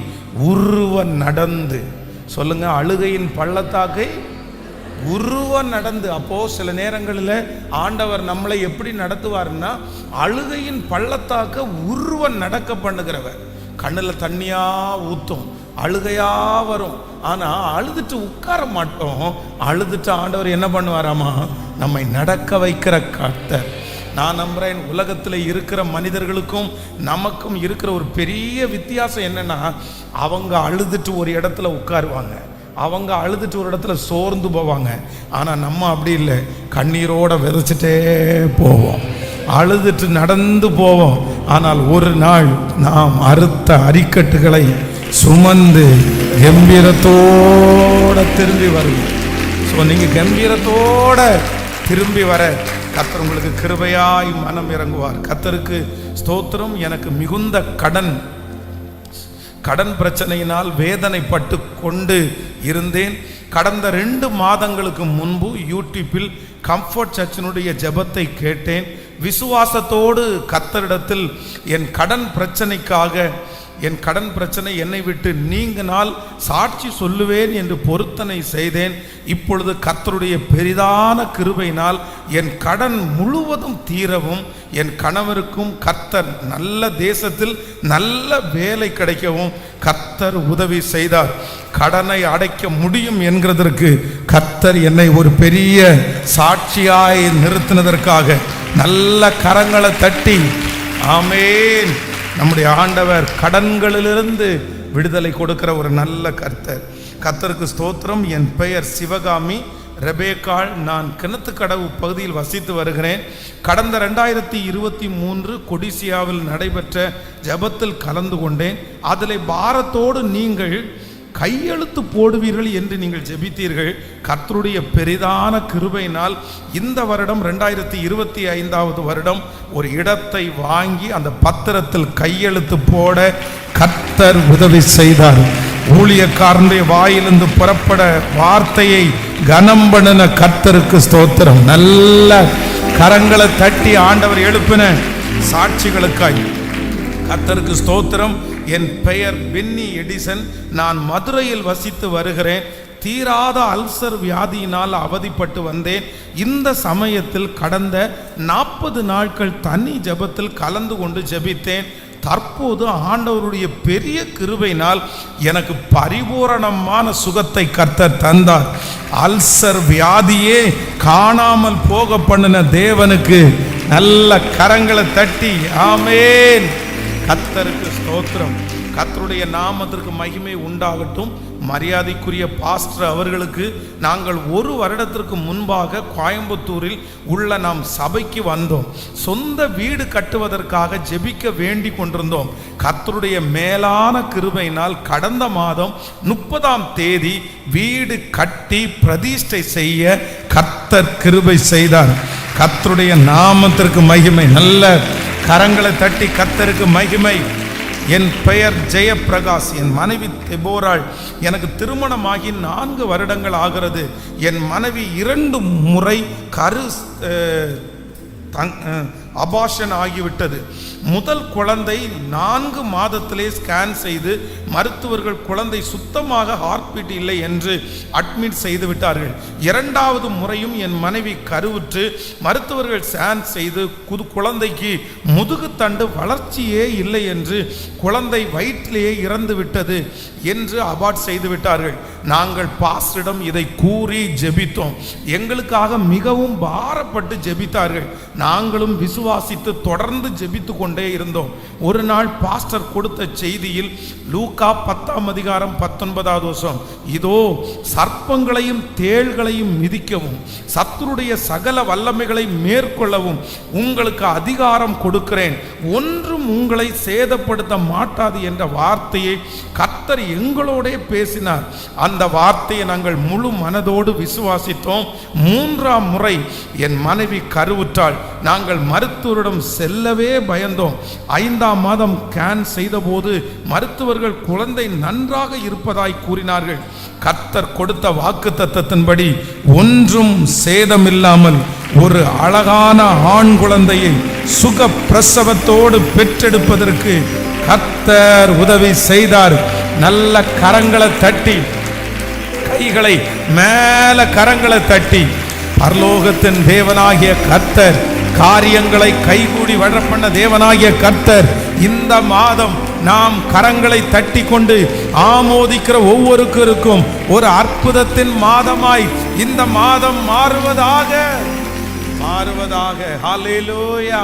உருவ நடந்து, சொல்லுங்க, அழுகையின் பள்ளத்தாக்கை உருவ நடந்து. அப்போ சில நேரங்களில் ஆண்டவர் நம்மளை எப்படி நடத்துவார்னா, அழுகையின் பள்ளத்தாக்க உருவ நடக்க பண்ணுகிறவர். கண்ணில் தண்ணியா ஊத்தும், அழுகையா வரும், ஆனா அழுதுட்டு உட்கார மாட்டோம். அழுதுட்டு ஆண்டவர் என்ன பண்ணுவாராமா, நம்மை நடக்க வைக்கிற கர்த்தர். நான் நம்புறேன், உலகத்தில் இருக்கிற மனிதர்களுக்கும் நமக்கும் இருக்கிற ஒரு பெரிய வித்தியாசம் என்னன்னா, அவங்க அழுதுட்டு ஒரு இடத்துல உட்காருவாங்க, அவங்க அழுதுட்டு ஒரு இடத்துல சோர்ந்து போவாங்க. ஆனால் நம்ம அப்படி இல்லை, கண்ணீரோட விதைச்சிட்டே போவோம், அழுதுட்டு நடந்து போவோம். ஆனால் ஒரு நாள் நாம் அறுத்த அரிக்கட்டுகளை சுமந்து கம்பீரத்தோட திரும்பி வருவோம். ஸோ நீங்கள் கம்பீரத்தோட திரும்பி வர கர்த்தர் உங்களுக்கு கிருபையாய் மனம் இறங்குவார். கர்த்தருக்கு ஸ்தோத்திரம். எனக்கு மிகுந்த கடன் பிரச்சனையினால் வேதனைப்பட்டு கொண்டு இருந்தேன். கடந்த 2 மாதங்களுக்கு முன்பு யூடியூப்பில் கம்ஃபர்ட் சர்ச்சினுடைய ஜெபத்தை கேட்டேன். விசுவாசத்தோடு கர்த்தரிடத்தில் என் கடன் பிரச்சனை என்னை விட்டு நீங்கினால் சாட்சி சொல்லுவேன் என்று பொருத்தனை செய்தேன். இப்பொழுது கர்த்தருடைய பெரிதான கிருபையினால் என் கடன் முழுவதும் தீரவும், என் கணவருக்கும் கர்த்தர் நல்ல தேசத்தில் நல்ல வேலை கிடைக்கவும் கர்த்தர் உதவி செய்தார். கடனை அடைக்க முடியும் என்கிறதற்கு கர்த்தர் என்னை ஒரு பெரிய சாட்சியாய் நிறுத்தினதற்காக நல்ல கரங்களை தட்டி ஆமேன். நம்முடைய ஆண்டவர் கடன்களிலிருந்து விடுதலை கொடுக்கிற ஒரு நல்ல கர்த்தர். கர்த்தருக்கு ஸ்தோத்திரம். என் பெயர் சிவகாமி ரெபேக்காள். நான் கிணத்துக்கடவு பகுதியில் வசித்து வருகிறேன். கடந்த 2023 கொடிசியாவில் நடைபெற்ற ஜெபத்தில் கலந்து கொண்டேன். அதில் பாரத்தோடு நீங்கள் கையெழுத்து போடுவீர்கள் என்று நீங்கள் ஜெபித்தீர்கள். கர்த்தருடைய பெரிதான கிருபையினால் இந்த வருடம் 2025வது வருடம் ஒரு இடத்தை வாங்கி அந்த பத்திரத்தில் கையெழுத்து போட கர்த்தர் உதவி செய்தார். ஊழியக்காரனுடைய வாயிலிருந்து புறப்பட வார்த்தையை கனம் பண்ணின கர்த்தருக்கு ஸ்தோத்திரம். நல்ல கரங்களை தட்டி ஆண்டவர் எழுப்பின சாட்சிகளுக்காய் கர்த்தருக்கு ஸ்தோத்திரம். என் பெயர் பென்னி எடிசன். நான் மதுரையில் வசித்து வருகிறேன். தீராத அல்சர் வியாதியினால் அவதிப்பட்டு வந்தேன். இந்த சமயத்தில் கடந்த 40 நாட்கள் தனி ஜெபத்தில் கலந்து கொண்டு ஜெபித்தேன். தற்போது ஆண்டவருடைய பெரிய கிருபையினால் எனக்கு பரிபூரணமான சுகத்தை கர்த்தர் தந்தார். அல்சர் வியாதியே காணாமல் போக பண்ணின தேவனுக்கு நல்ல கரங்களை தட்டி ஆமேன். கர்த்தருக்கு ஸ்தோத்திரம். கர்த்தருடைய நாமத்திற்கு மகிமை உண்டாகட்டும். மரியாதைக்குரிய பாஸ்டர் அவர்களுக்கு நாங்கள் 1 வருடத்திற்கு முன்பாக கோயம்புத்தூரில் உள்ள நாம் சபைக்கு வந்தோம். சொந்த வீடு கட்டுவதற்காக ஜெபிக்க வேண்டி கொண்டிருந்தோம். கர்த்தருடைய மேலான கிருபையினால் கடந்த மாதம் 30ஆம் தேதி வீடு கட்டி பிரதிஷ்டை செய்ய கர்த்தர் கிருபை செய்தார். கர்த்தருடைய நாமத்திற்கு மகிமை. நல்ல கரங்களை தட்டி கர்த்தருக்கு மகிமை. என் பெயர் ஜெயப்பிரகாஷ். என் மனைவி தெபோராள். எனக்கு திருமணமாகி 4 வருடங்கள் ஆகிறது. என் மனைவி 2 முறை அபார்ஷன் ஆகிவிட்டது. முதல் குழந்தை 4 மாதத்திலே ஸ்கேன் செய்து மருத்துவர்கள் குழந்தை சுத்தமாக ஹார்ட் பீட் இல்லை என்று அட்மிட் செய்து விட்டார்கள். 2வது முறையும் என் மனைவி கருவுற்று மருத்துவர்கள் ஸ்கேன் செய்து குழந்தைக்கு முதுகுத்தண்டு வளர்ச்சியே இல்லை என்று, குழந்தை வயிற்றிலேயே இறந்து விட்டது என்று அபார்ட் செய்து விட்டார்கள். நாங்கள் பாஸ்டரிடம் இதை கூறி ஜெபித்தோம். எங்களுக்காக மிகவும் பாரப்பட்டு ஜெபித்தார்கள். நாங்களும் விசுவாசித்து தொடர்ந்து ஜெபித்து கொண்டே இருந்தோம். ஒரு நாள் பாஸ்டர் கொடுத்த செய்தியில் லூக்கா 10ஆம் அதிகாரம் 19வது வசனம், இதோ சர்ப்பங்களையும் தேள்களையும் மிதிக்கவும் சத்துருடைய சகல வல்லமைகளை மேற்கொள்ளவும் உங்களுக்கு அதிகாரம் கொடுக்கிறேன், ஒன்றும் உங்களை சேதப்படுத்த மாட்டாது என்ற வார்த்தையை கர்த்தர் எங்களோட பேசினார். அந்த வார்த்தையை நாங்கள் முழு மனதோடு விசுவாசித்தோம். 3ஆம் முறை என் மனைவி கருவுற்றாள். நாங்கள் மருத்துவரிடம் செல்லவே பயந்தோம். 5ஆம் மாதம் ஸ்கேன் செய்த போது மருத்துவர்கள் குழந்தை நன்றாக இருப்பதாய் கூறினார்கள். கர்த்தர் கொடுத்த வாக்குத்தத்தத்தின்படி ஒன்றும் சேதமில்லாமல் ஒரு அழகான ஆண் குழந்தையை சுக பிரசவத்தோடு பெற்றெடுப்பதற்கு கர்த்தர் உதவி செய்தார். நல்ல கரங்களை தட்டி, கைகளை மேல கரங்களை தட்டி, பரலோகத்தின் தேவனாகிய கர்த்தர், காரியங்களை கைகூடி வழ பண்ண தேவனாகிய கர்த்தர், இந்த மாதம் நாம் கரங்களை தட்டி கொண்டு ஆமோதிக்கிற ஒவ்வொருவருக்கும் ஒரு அற்புதத்தின் மாதமாய் இந்த மாதம் மாறுவதாக. ஹல்லேலூயா.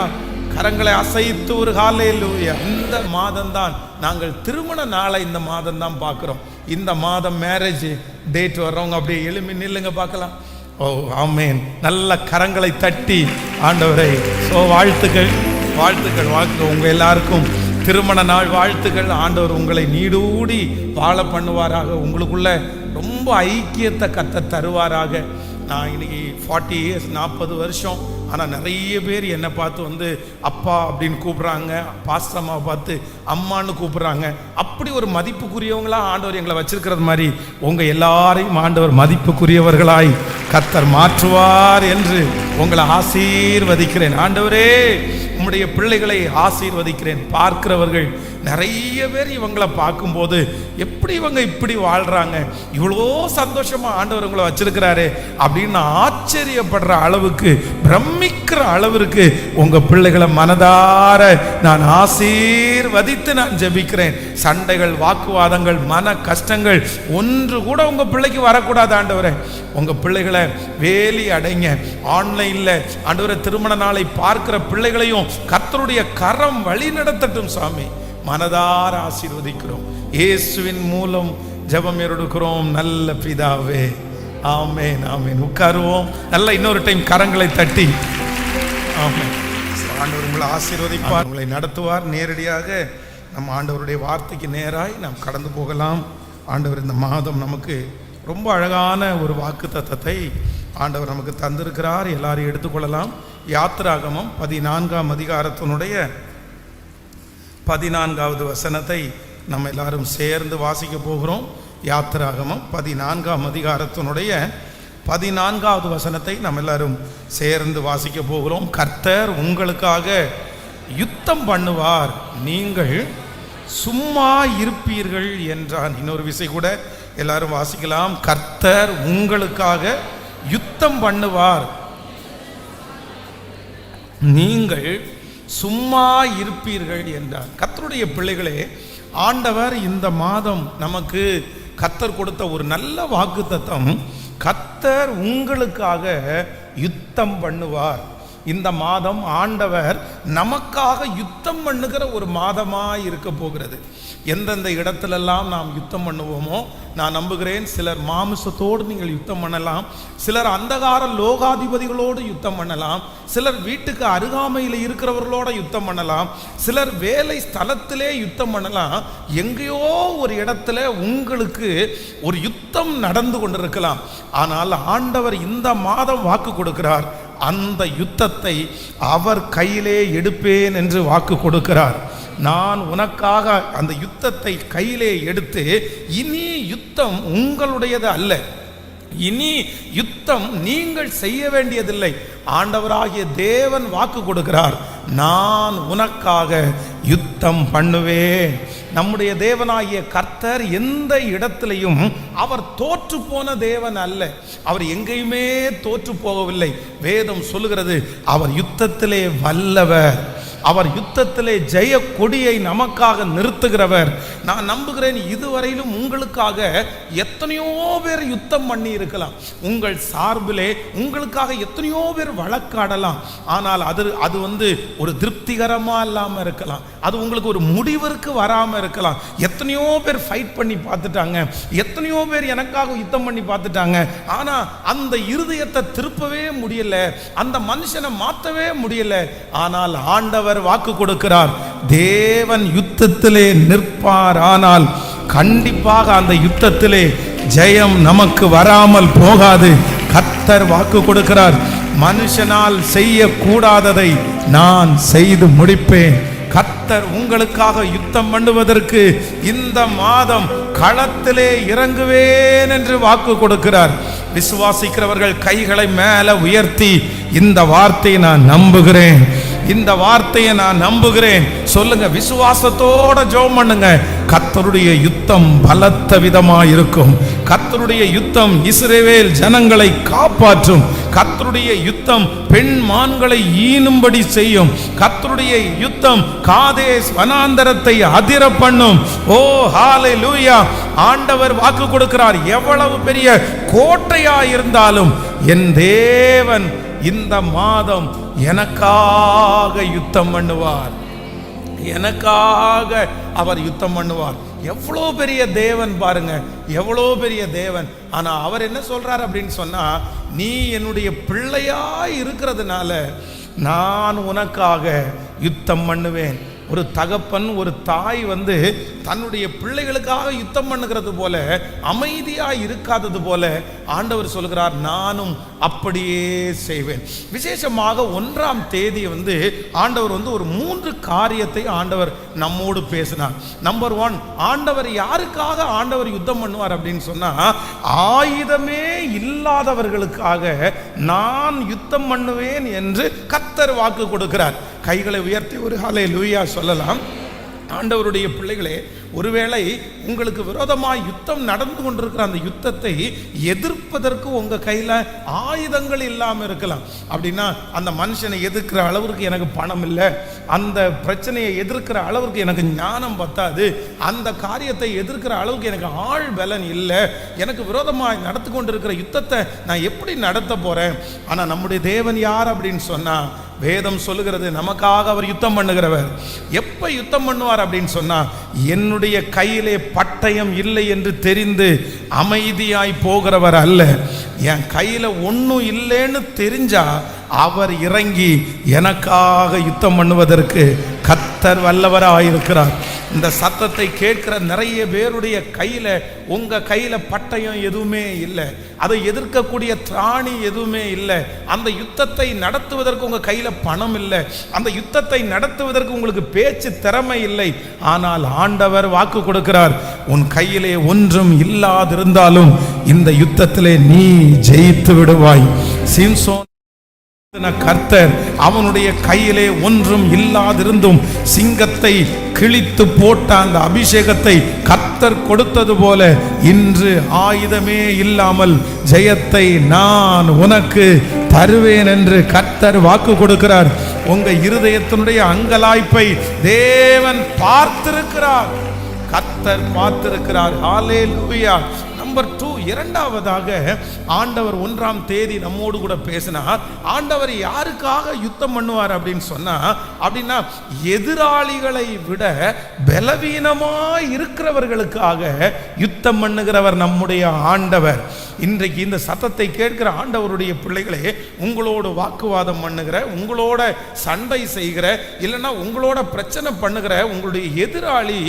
கரங்களை அசைத்து ஒரு ஹல்லேலூயா. இந்த மாதம் தான் நாங்கள் திருமண நாளை இந்த மாதம் தான் பார்க்கிறோம். இந்த மாதம் மேரேஜ் டேட் வர்றவங்க அப்படியே எழுப்பி நில்லுங்க பார்க்கலாம். ஓ ஆமேன். நல்ல கரங்களை தட்டி ஆண்டவரை வாழ்த்துக்கள் வாழ்த்துக்கள் வாழ்த்துக்கள். உங்க எல்லாருக்கும் திருமண நாள் வாழ்த்துக்கள். ஆண்டவர் உங்களை நீடூடி வாழ பண்ணுவாராக. உங்களுக்குள்ள ரொம்ப ஐக்கியத்தை கர்த்தர் தருவாராக. நான் இன்னைக்கு 40 years 40 வருஷம். ஆனால் நிறைய பேர் என்னை பார்த்து அப்பா அப்படின்னு கூப்பிட்றாங்க, பாஸ்டர் அம்மாவை பார்த்து அம்மான்னு கூப்பிட்றாங்க. அப்படி ஒரு மதிப்புக்குரியவங்களாக ஆண்டவர் எங்களை வச்சிருக்கிறது மாதிரி உங்கள் எல்லாரையும் ஆண்டவர் மதிப்புக்குரியவர்களாய் கர்த்தர் மாற்றுவார் என்று உங்களை ஆசீர்வதிக்கிறேன். ஆண்டவரே, உம்முடைய பிள்ளைகளை ஆசீர்வதிக்கிறேன். பார்க்கிறவர்கள் நிறைய பேர் இவங்களை பார்க்கும்போது எப்படி இவங்க இப்படி வாழ்றாங்க, இவ்வளோ சந்தோஷமா ஆண்டவர் உங்களை வச்சிருக்கிறாரு அப்படின்னு ஆச்சரியப்படுற அளவுக்கு, பிரமிக்கிற அளவிற்கு உங்க பிள்ளைகளை மனதார நான் ஆசீர்வதித்து நான் ஜெபிக்கிறேன். சண்டைகள், வாக்குவாதங்கள், மன கஷ்டங்கள் ஒன்று கூட உங்க பிள்ளைக்கு வரக்கூடாது ஆண்டவரே. உங்க பிள்ளைகளை வேலி அடைங்க. ஆன்லைன்ல ஆண்டவரே திருமண நாளை பார்க்கிற பிள்ளைகளையும் கர்த்தருடைய கரம் வழி நடத்தட்டும் சாமி. மனதார ஆசீர்வதிக்கிறோம். இயேசுவின் மூலம் ஜெபம் எடுக்கிறோம் நல்ல பிதாவே, ஆமென் ஆமென். உட்காருவோம். நல்ல இன்னொரு டைம் கரங்களை தட்டி. ஆமென். ஆண்டவர் உங்களை ஆசீர்வதிப்பார், உங்களை நடத்துவார். நேரடியாக நம்ம ஆண்டவருடைய வார்த்தைக்கு நேராய் நாம் கடந்து போகலாம். ஆண்டவர் இந்த மாதம் நமக்கு ரொம்ப அழகான ஒரு வாக்குத்தத்தத்தை ஆண்டவர் நமக்கு தந்திருக்கிறார். எல்லாரையும் எடுத்துக்கொள்ளலாம். யாத்திராகமம் 14ஆம் அதிகாரத்தினுடைய 14வது வசனத்தை நம்ம எல்லாரும் சேர்ந்து வாசிக்க போகிறோம். யாத்திராகமம் 14ஆம் அதிகாரத்தினுடைய 14வது வசனத்தை நம்ம எல்லாரும் சேர்ந்து வாசிக்க போகிறோம். கர்த்தர் உங்களுக்காக யுத்தம் பண்ணுவார், நீங்கள் சும்மா இருப்பீர்கள் என்றான். இன்னொரு விசை கூட எல்லாரும் வாசிக்கலாம். கர்த்தர் உங்களுக்காக யுத்தம் பண்ணுவார், நீங்கள் சும்மா இருப்பீர்கள் என்றார். கர்த்தருடைய பிள்ளைகளே, ஆண்டவர் இந்த மாதம் நமக்கு கர்த்தர் கொடுத்த ஒரு நல்ல வாக்குத்தத்தம், கர்த்தர் உங்களுக்காக யுத்தம் பண்ணுவார். இந்த மாதம் ஆண்டவர் நமக்காக யுத்தம் பண்ணுகிற ஒரு மாதமாக இருக்க போகிறது. எந்தெந்த இடத்துலெல்லாம் நாம் யுத்தம் பண்ணுவோமோ நான் நம்புகிறேன், சிலர் மாமிசத்தோடு நீங்கள் யுத்தம் பண்ணலாம், சிலர் அந்தகார லோகாதிபதிகளோடு யுத்தம் பண்ணலாம், சிலர் வீட்டுக்கு அருகாமையில் இருக்கிறவர்களோட யுத்தம் பண்ணலாம், சிலர் வேலை ஸ்தலத்திலே யுத்தம் பண்ணலாம். எங்கேயோ ஒரு இடத்துல உங்களுக்கு ஒரு யுத்தம் நடந்து கொண்டிருக்கலாம். ஆனால் ஆண்டவர் இந்த மாதம் வாக்கு கொடுக்கிறார், அந்த யுத்தத்தை அவர் கையிலே எடுப்பேன் என்று வாக்கு கொடுக்கிறார். நான் உனக்காக அந்த யுத்தத்தை கையிலே எடுத்து, இனி யுத்தம் உங்களுடையது அல்ல, இனி யுத்தம் நீங்கள் செய்ய வேண்டியதில்லை. ஆண்டவராகிய தேவன் வாக்கு கொடுக்கிறார், நான் உனக்காக யுத்தம் பண்ணுவேன். நம்முடைய தேவனாகிய கர்த்தர் எந்த இடத்திலையும் அவர் தோற்று போன தேவன் அல்ல. அவர் எங்கேயுமே தோற்று போகவில்லை. வேதம் சொல்லுகிறது, அவர் யுத்தத்திலே வல்லவர், அவர் யுத்தத்திலே ஜெய கொடியை நமக்காக நிறுத்துகிறவர். நான் நம்புகிறேன், இதுவரையிலும் உங்களுக்காக எத்தனையோ பேர் யுத்தம் பண்ணி இருக்கலாம், உங்கள் சார்பிலே உங்களுக்காக எத்தனையோ பேர் வழக்காடலாம். ஆனால் அது ஒரு திருப்திகரமாக இல்லாமல் இருக்கலாம், அது உங்களுக்கு ஒரு முடிவிற்கு வராமல் இருக்கலாம். எத்தனையோ பேர் ஃபைட் பண்ணி பார்த்துட்டாங்க, எத்தனையோ பேர் எனக்காக யுத்தம் பண்ணி பார்த்துட்டாங்க. ஆனால் அந்த இருதயத்தை திருப்பவே முடியல, அந்த மனுஷனை மாற்றவே முடியல. ஆனால் ஆண்டவர் வாக்கு கொடுக்கிறார், தேவன் யுத்தத்திலே நிற்பார், ஆனால் கண்டிப்பாக அந்த யுத்தத்திலே ஜெயம் நமக்கு வராமல் போகாது. கர்த்தர் வாக்கு கொடுக்கிறார், மனுஷனால் செய்யக்கூடாததை நான் செய்து முடிப்பேன். கர்த்தர் உங்களுக்காக யுத்தம் பண்ணுவதற்கு இந்த மாதம் களத்திலே இறங்குவேன் என்று வாக்கு கொடுக்கிறார். விசுவாசிக்கிறவர்கள் கைகளை மேல உயர்த்தி இந்த வார்த்தையை நான் நம்புகிறேன், இந்த வார்த்தையை நான் நம்புகிறேன் சொல்லுங்க. விசுவாசத்தோட ஜெபம் பண்ணுங்க. கர்த்தருடைய யுத்தம் பலத்த விதமாக இருக்கும். கர்த்தருடைய யுத்தம் இஸ்ரவேல் ஜனங்களை காப்பாற்றும். கர்த்தருடைய யுத்தம் பெண் மான்களை ஈனும்படி செய்யும். கர்த்தருடைய யுத்தம் காதேஸ் வனாந்தரத்தை அதிர பண்ணும். ஓ ஹalleluya! ஆண்டவர் வாக்கு கொடுக்கிறார், எவ்வளவு பெரிய கோட்டையா இருந்தாலும் என் தேவன் இந்த மாதம் எனக்காக யுத்தம் பண்ணுவார், எனக்காக அவர் யுத்தம் பண்ணுவார். எவ்வளோ பெரிய தேவன் பாருங்க, எவ்வளோ பெரிய தேவன். ஆனா அவர் என்ன சொல்றார் அப்படின்னு சொன்னா, நீ என்னுடைய பிள்ளையா இருக்கிறதுனால நான் உனக்காக யுத்தம் பண்ணுவேன். ஒரு தகப்பன் ஒரு தாய் தன்னுடைய பிள்ளைகளுக்காக யுத்தம் பண்ணுகிறது போல, அமைதியா இருக்காதது போல ஆண்டவர் சொல்கிறார், நானும் அப்படியே செய்வேன். விசேஷமாக 1ஆம் தேதி ஆண்டவர் ஒரு 3 காரியத்தை ஆண்டவர் நம்மோடு பேசினார். நம்பர் 1, ஆண்டவர் யாருக்காக ஆண்டவர் யுத்தம் பண்ணுவார் அப்படின்னு சொன்னா, ஆயுதமே இல்லாதவர்களுக்காக நான் யுத்தம் பண்ணுவேன் என்று கர்த்தர் வாக்கு கொடுக்கிறார். கைகளை உயர்த்தி ஒரு ஹல்லேலூயா சொல்லலாம். ஆண்டவருடைய பிள்ளைகளே, ஒருவேளை உங்களுக்கு விரோதமாய் யுத்தம் நடந்து கொண்டிருக்கிற அந்த யுத்தத்தை எதிர்ப்பதற்கு உங்க கையில ஆயுதங்கள் இல்லாம இருக்கலாம். அப்படின்னா அந்த மனுஷனை எதிர்க்கிற அளவுக்கு எனக்கு பணம் இல்லை, அந்த பிரச்சனையை எதிர்க்கிற அளவுக்கு எனக்கு ஞானம் பத்தாது, அந்த காரியத்தை எதிர்க்கிற அளவுக்கு எனக்கு ஆள் பலன் இல்லை, எனக்கு விரோதமாய் நடந்து கொண்டிருக்கிற யுத்தத்தை நான் எப்படி நடத்த போறேன். ஆனா நம்முடைய தேவன் யார் அப்படின்னு சொன்னா, வேதம் சொல்லுகிறது, நமக்காக அவர் யுத்தம் பண்ணுகிறவர். எப்ப யுத்தம் பண்ணுவார் அப்படின்னு சொன்னா, என்னுடைய கையிலே பட்டயம் இல்லை என்று தெரிந்து அமைதியாய் போகிறவர் அல்ல. என் கையில ஒன்னும் இல்லைன்னு தெரிஞ்சா அவர் இறங்கி எனக்காக யுத்தம் பண்ணுவதற்கு கர்த்தர் வல்லவராயிருக்கிறார். இந்த சத்தத்தை கேட்கிற நிறைய பேருடைய கையில, உங்க கையில பட்டயம் எதுவுமே இல்லை, அதை எதிர்க்கக்கூடிய திராணி எதுவுமே இல்லை, அந்த யுத்தத்தை நடத்துவதற்கு உங்க கையில பணம் இல்லை, அந்த யுத்தத்தை நடத்துவதற்கு உங்களுக்கு பேச்சு திறமை இல்லை. ஆனால் ஆண்டவர் வாக்கு கொடுக்கிறார், உன் கையிலே ஒன்றும் இல்லாதிருந்தாலும் இந்த யுத்தத்திலே நீ ஜெயித்து விடுவாய். சிம்சோன் கர்த்தர் அவனுடைய கையிலே ஒன்றும் இல்லாதிருந்தும் சிங்கத்தை கிழித்து போட்ட அந்த அபிஷேகத்தை கர்த்தர் கொடுத்தது போல, இன்று ஆயுதமே இல்லாமல் ஜெயத்தை நான் உனக்கு தருவேன் என்று கர்த்தர் வாக்கு கொடுக்கிறார். உங்க இருதயத்தினுடைய அங்கலாய்ப்பை தேவன் பார்த்திருக்கிறார், கர்த்தர் பார்த்திருக்கிறார். ஹல்லேலூயா. நம்பர் 2, இரண்டாவதாக ஆண்டவர் 1ஆம் தேதி நம்மோடு கூட பேசினார். ஆண்டவர் யாருக்காக யுத்தம் பண்ணுவார் அப்படின்னு சொன்னா, அப்படின்னா எதிராளிகளை விட பலவீனமாய் இருக்கிறவர்களுக்காக யுத்தம் பண்ணுகிறவர் நம்முடைய ஆண்டவர். இன்றைக்கு இந்த சத்தத்தை கேட்கிற ஆண்டவருடைய பிள்ளைகளே, உங்களோட வாக்குவாதம் பண்ணுகிற, உங்களோட சண்டை செய்கிற, இல்லைன்னா உங்களோட பிரச்சனை பண்ணுகிற உங்களுடைய எதிராளி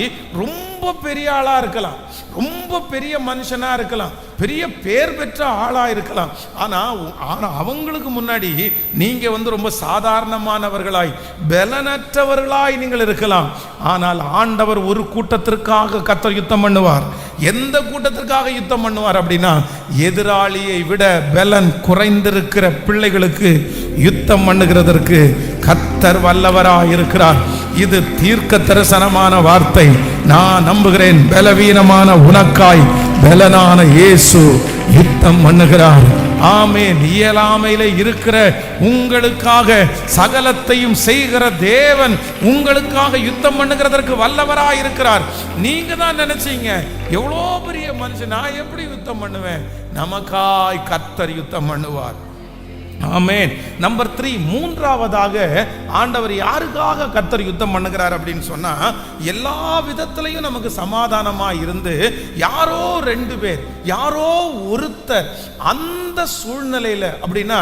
ரொம்ப பெரிய ஆளா இருக்கலாம், ரொம்ப பெரிய மனுஷனா இருக்கலாம், பெரிய பேர் பெற்ற ஆளா இருக்கலாம். ஆனா அவங்களுக்கு முன்னாடி நீங்க ரொம்ப சாதாரணமானவர்களாய் பலனற்றவர்களாய் நீங்கள் இருக்கலாம். ஆனால் ஆண்டவர் ஒரு கூட்டத்திற்காக கர்த்தர் யுத்தம் பண்ணுவார். எந்த கூட்டத்திற்காக யுத்தம் பண்ணுவார் அப்படின்னா, எதிராளியை விட பலன் குறைந்திருக்கிற பிள்ளைகளுக்கு யுத்தம் பண்ணுகிறதற்கு கர்த்தர் வல்லவராய் இருக்கிறார். இது தீர்க்க தரிசனமான வார்த்தை. நான் நம்புகிறேன், பலவீனமான உனக்காய் பலனான இயேசு யுத்தம் பண்ணுகிறார். ஆமென். இயலாமையில இருக்கிற உங்களுக்காக சகலத்தையும் செய்கிற தேவன் உங்களுக்காக யுத்தம் பண்ணுகிறதற்கு வல்லவராய் இருக்கிறார். நீங்க தான் நினைச்சீங்க, எவ்வளோ பெரிய மனுஷன், நான் எப்படி யுத்தம் பண்ணுவேன்? நமக்காய் கர்த்தர் யுத்தம் பண்ணுவார். ஆமென். நம்பர் 3, மூன்றாவதாக ஆண்டவர் யாருக்காக கர்த்தர் யுத்தம் பண்ணுகிறார் அப்படின்னு சொன்னா, எல்லா விதத்திலையும் நமக்கு சமாதானமா இருந்து யாரோ 2 பேர், யாரோ ஒருத்தர் அந்த சூழ்நிலையில, அப்படின்னா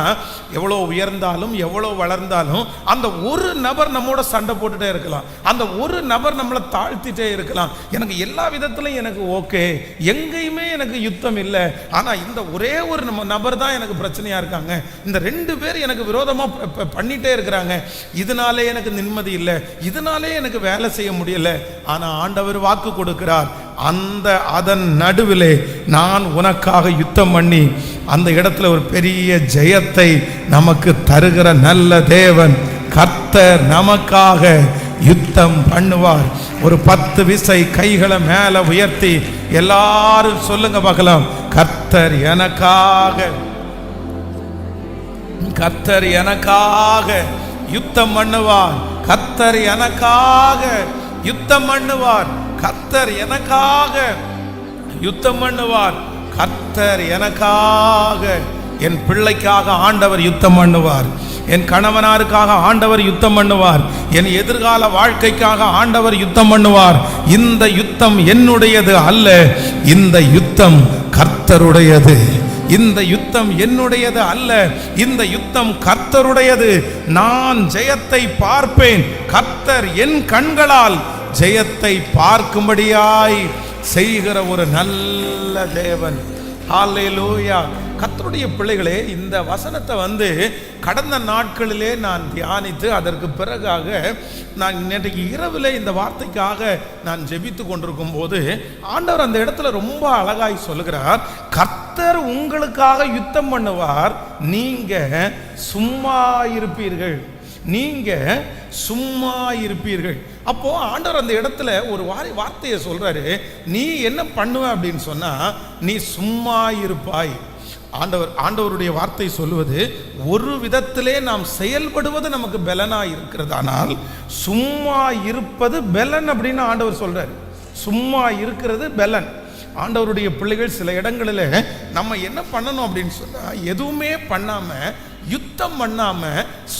எவ்வளோ உயர்ந்தாலும் எவ்வளோ வளர்ந்தாலும் அந்த ஒரு நபர் நம்மோட சண்டை போட்டுட்டே இருக்கலாம், அந்த ஒரு நபர் நம்மளை தாழ்த்திட்டே இருக்கலாம். எனக்கு எல்லா விதத்திலையும் எனக்கு ஓகே, எங்கேயுமே எனக்கு யுத்தம் இல்லை, ஆனா இந்த ஒரே ஒரு நபர் தான் எனக்கு பிரச்சனையா இருக்காங்க, இந்த 2 பேர் எனக்கு விரோதமா பண்ணிட்டே இருக்கிறாங்க, இதனாலே எனக்கு நிம்மதி இல்லை, இதனாலே எனக்கு வேலை செய்ய முடியல. ஆனா ஆண்டவர் வாக்கு கொடுக்கிறார், அதன் நடுவிலே நான் உனக்காக யுத்தம் பண்ணி அந்த இடத்துல ஒரு பெரிய ஜெயத்தை நமக்கு தருகிற நல்ல தேவன். கர்த்தர் நமக்காக யுத்தம் பண்ணுவார். ஒரு 10 விசை கைகளை மேல உயர்த்தி எல்லாரும் சொல்லுங்க பார்க்கலாம், கர்த்தர் எனக்காக, கர்த்தர் எனக்காக யுத்தம் பண்ணுவார். கர்த்தர் எனக்காக யுத்தம் பண்ணுவார். கர்த்தர் எனக்காக யுத்தம் பண்ணுவார். கர்த்தர் எனக்காக, என் பிள்ளைக்காக ஆண்டவர் யுத்தம் பண்ணுவார். என் கணவனாருக்காக ஆண்டவர் யுத்தம் பண்ணுவார். என் எதிர்கால வாழ்க்கைக்காக ஆண்டவர் யுத்தம் பண்ணுவார். இந்த யுத்தம் என்னுடையது அல்ல, இந்த யுத்தம் கர்த்தருடையது. இந்த யுத்தம் என்னுடையது அல்ல, இந்த யுத்தம் கர்த்தருடையது. நான் ஜெயத்தை பார்ப்பேன். கர்த்தர் என் கண்களால் ஜெயத்தை பார்க்கும்படியாய் செய்கிற ஒரு நல்ல தேவன். ஹல்லேலூயா. கர்த்தருடைய பிள்ளைகளே, இந்த வசனத்தை கடந்த நாட்களிலே நான் தியானித்து அதற்கு பிறகாக நான் நேற்றைக்கு இரவில் இந்த வார்த்தைக்காக நான் ஜெபித்து கொண்டிருக்கும் போது ஆண்டவர் அந்த இடத்துல ரொம்ப அழகாய் சொல்லுகிறார், கர்த்தர் உங்களுக்காக யுத்தம் பண்ணுவார், நீங்க சும்மா இருப்பீர்கள். நீங்க சும்மா இருப்பீர்கள். அப்போ ஆண்டவர் அந்த இடத்துல ஒரு வார்த்தையை சொல்றாரு, நீ என்ன பண்ணுவ அப்படின்னு சொன்னா, நீ சும்மா இருப்பாய். ஆண்டவருடைய வார்த்தை சொல்லுவது, ஒரு விதத்திலே நாம் செயல்படுவது நமக்கு பலனா இருக்கிறது, ஆனால் சும்மா இருப்பது பலன் அப்படின்னு ஆண்டவர் சொல்றாரு. சும்மா இருக்கிறது பலன். ஆண்டவருடைய பிள்ளைகள் சில இடங்களில் நம்ம என்ன பண்ணணும் அப்படின்னு சொன்னா, எதுவுமே பண்ணாம யுத்தம் பண்ணாம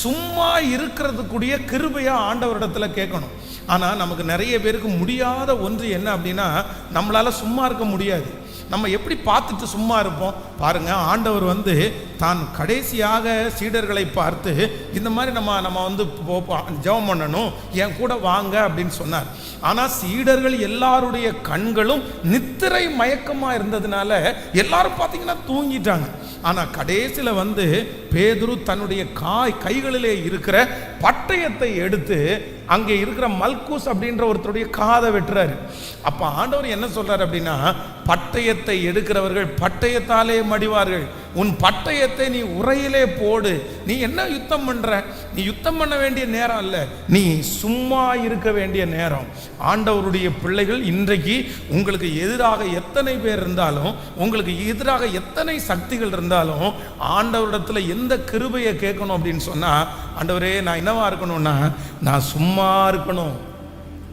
சும்மா இருக்கிறதுக்குரிய கிருபையா ஆண்டவரிடத்துல கேட்கணும். ஆனா நமக்கு நிறைய பேருக்கு முடியாத ஒன்று என்ன அப்படின்னா, நம்மளால சும்மா இருக்க முடியாது. நம்ம எப்படி பார்த்துட்டு சும்மா இருப்போம் பாருங்க. ஆண்டவர் தான் கடைசியாக சீடர்களை பார்த்து இந்த மாதிரி நம்ம ஜெபம் பண்ணணும், என் கூட வாங்க அப்படின்னு சொன்னார். ஆனால் சீடர்கள் எல்லாருடைய கண்களும் நித்திரை மயக்கமாக இருந்ததுனால எல்லாரும் பார்த்தீங்கன்னா தூங்கிட்டாங்க. ஆனால் கடைசியில் பேதுரு தன்னுடைய கைகளிலே இருக்கிற பட்டயத்தை எடுத்து அங்கே இருக்கிற மல்கூஸ் அப்படின்ற ஒருத்தருடைய காதை வெட்டுறாரு. அப்போ ஆண்டவர் என்ன சொல்றாரு அப்படின்னா, பட்டயத்தை எடுக்கிறவர்கள் பட்டயத்தாலே மடிவார்கள், உன் பட்டயத்தை நீ உரையிலே போடு. நீ என்ன யுத்தம் பண்ற? நீ யுத்தம் பண்ண வேண்டிய நேரம் அல்ல, நீ சும்மா இருக்க வேண்டிய நேரம். ஆண்டவருடைய பிள்ளைகள், இன்றைக்கு உங்களுக்கு எதிராக எத்தனை பேர் இருந்தாலும், உங்களுக்கு எதிராக எத்தனை சக்திகள் இருந்தாலும், ஆண்டவரிடத்துல எந்த கிருபையை கேட்கணும் அப்படின்னு சொன்னா, ஆண்டவரே நான் என்னவா இருக்கணும்னா, நான் சும்மா இருக்கணும்,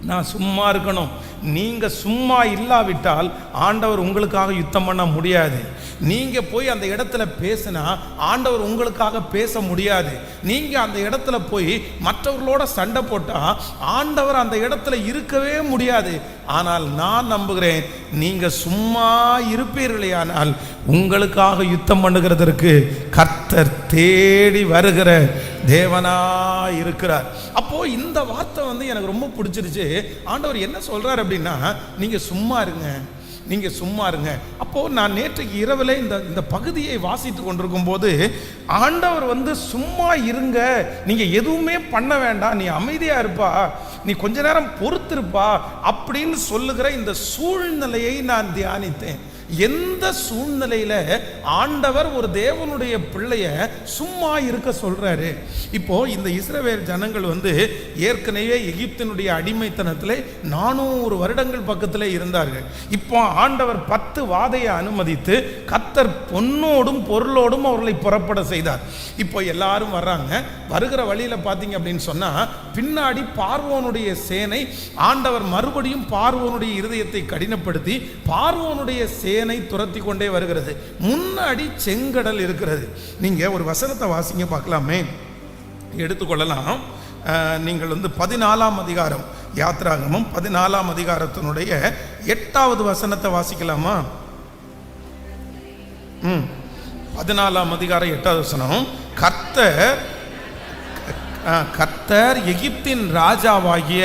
நான் சும்மா இருக்கணும். நீங்க சும்மா இல்லாவிட்டால் ஆண்டவர் உங்களுக்காக யுத்தம் பண்ண முடியாது. நீங்க போய் அந்த இடத்துல பேசினா ஆண்டவர் உங்களுக்காக பேச முடியாது. நீங்க அந்த இடத்துல போய் மற்றவர்களோட சண்டை போட்டா ஆண்டவர் அந்த இடத்துல இருக்கவே முடியாது. ஆனால் நான் நம்புகிறேன், நீங்க சும்மா இருப்பீர்களேயானால் உங்களுக்காக யுத்தம் பண்ணுகிறதற்கு கர்த்தர் தேடி வருகிற தேவனா இருக்கிறார். அப்போ இந்த வார்த்தை எனக்கு ரொம்ப பிடிச்சிருச்சு. ஆண்டவர் என்ன சொல்றாரு அப்படின்னா, நீங்க சும்மா இருங்க, நீங்க சும்மா இருங்க. அப்போ நான் நேற்றைக்கு இரவில் இந்த பகுதியை வாசித்து கொண்டிருக்கும் போது ஆண்டவர் சும்மா இருங்க, நீங்க எதுவுமே பண்ண வேண்டாம், நீ அமைதியா இருப்பா, நீ கொஞ்ச நேரம் பொறுத்திருப்பா அப்படின்னு சொல்லுகிற இந்த சூழ்நிலையை நான் தியானித்தேன். எந்த சூழ்நிலையில ஆண்டவர் ஒரு தேவனுடைய பிள்ளைய சும்மா இருக்க சொல்றாரு? இப்போ இந்த இஸ்ரவேல் ஜனங்கள் ஏற்கனவே எகிப்தினுடைய அடிமைத்தனத்திலே 400 வருடங்கள் பக்கத்திலே இருந்தார்கள். இப்போ ஆண்டவர் 10 வாதையை அனுமதித்து கர்த்தர் பொன்னோடும் பொருளோடும் அவர்களை புறப்பட செய்தார். இப்போ எல்லாரும் வர்றாங்க. வருகிற வழியில பார்த்தீங்க அப்படின்னு சொன்னா, பின்னாடி பார்வோனுடைய சேனை, ஆண்டவர் மறுபடியும் பார்வோனுடைய இருதயத்தை கடினப்படுத்தி பார்வோனுடைய சேனை துரத்தி கொண்டே வருகிறது. முன்னாடி செங்கடல் இருக்கிறது. நீங்க ஒரு வசனத்தை வாசிங்க பார்க்கலாமே, எடுத்துக்கொள்ளலாம். நீங்கள் 14ஆம் அதிகாரம், யாத்ராகமம் 14ஆம் அதிகாரத்தினுடைய 8வது வசனத்தை வாசிக்கலாமா? 14ஆம் அதிகாரம் 8வது வசனம், கர்த்தர் எகிப்தின் ராஜாவாகிய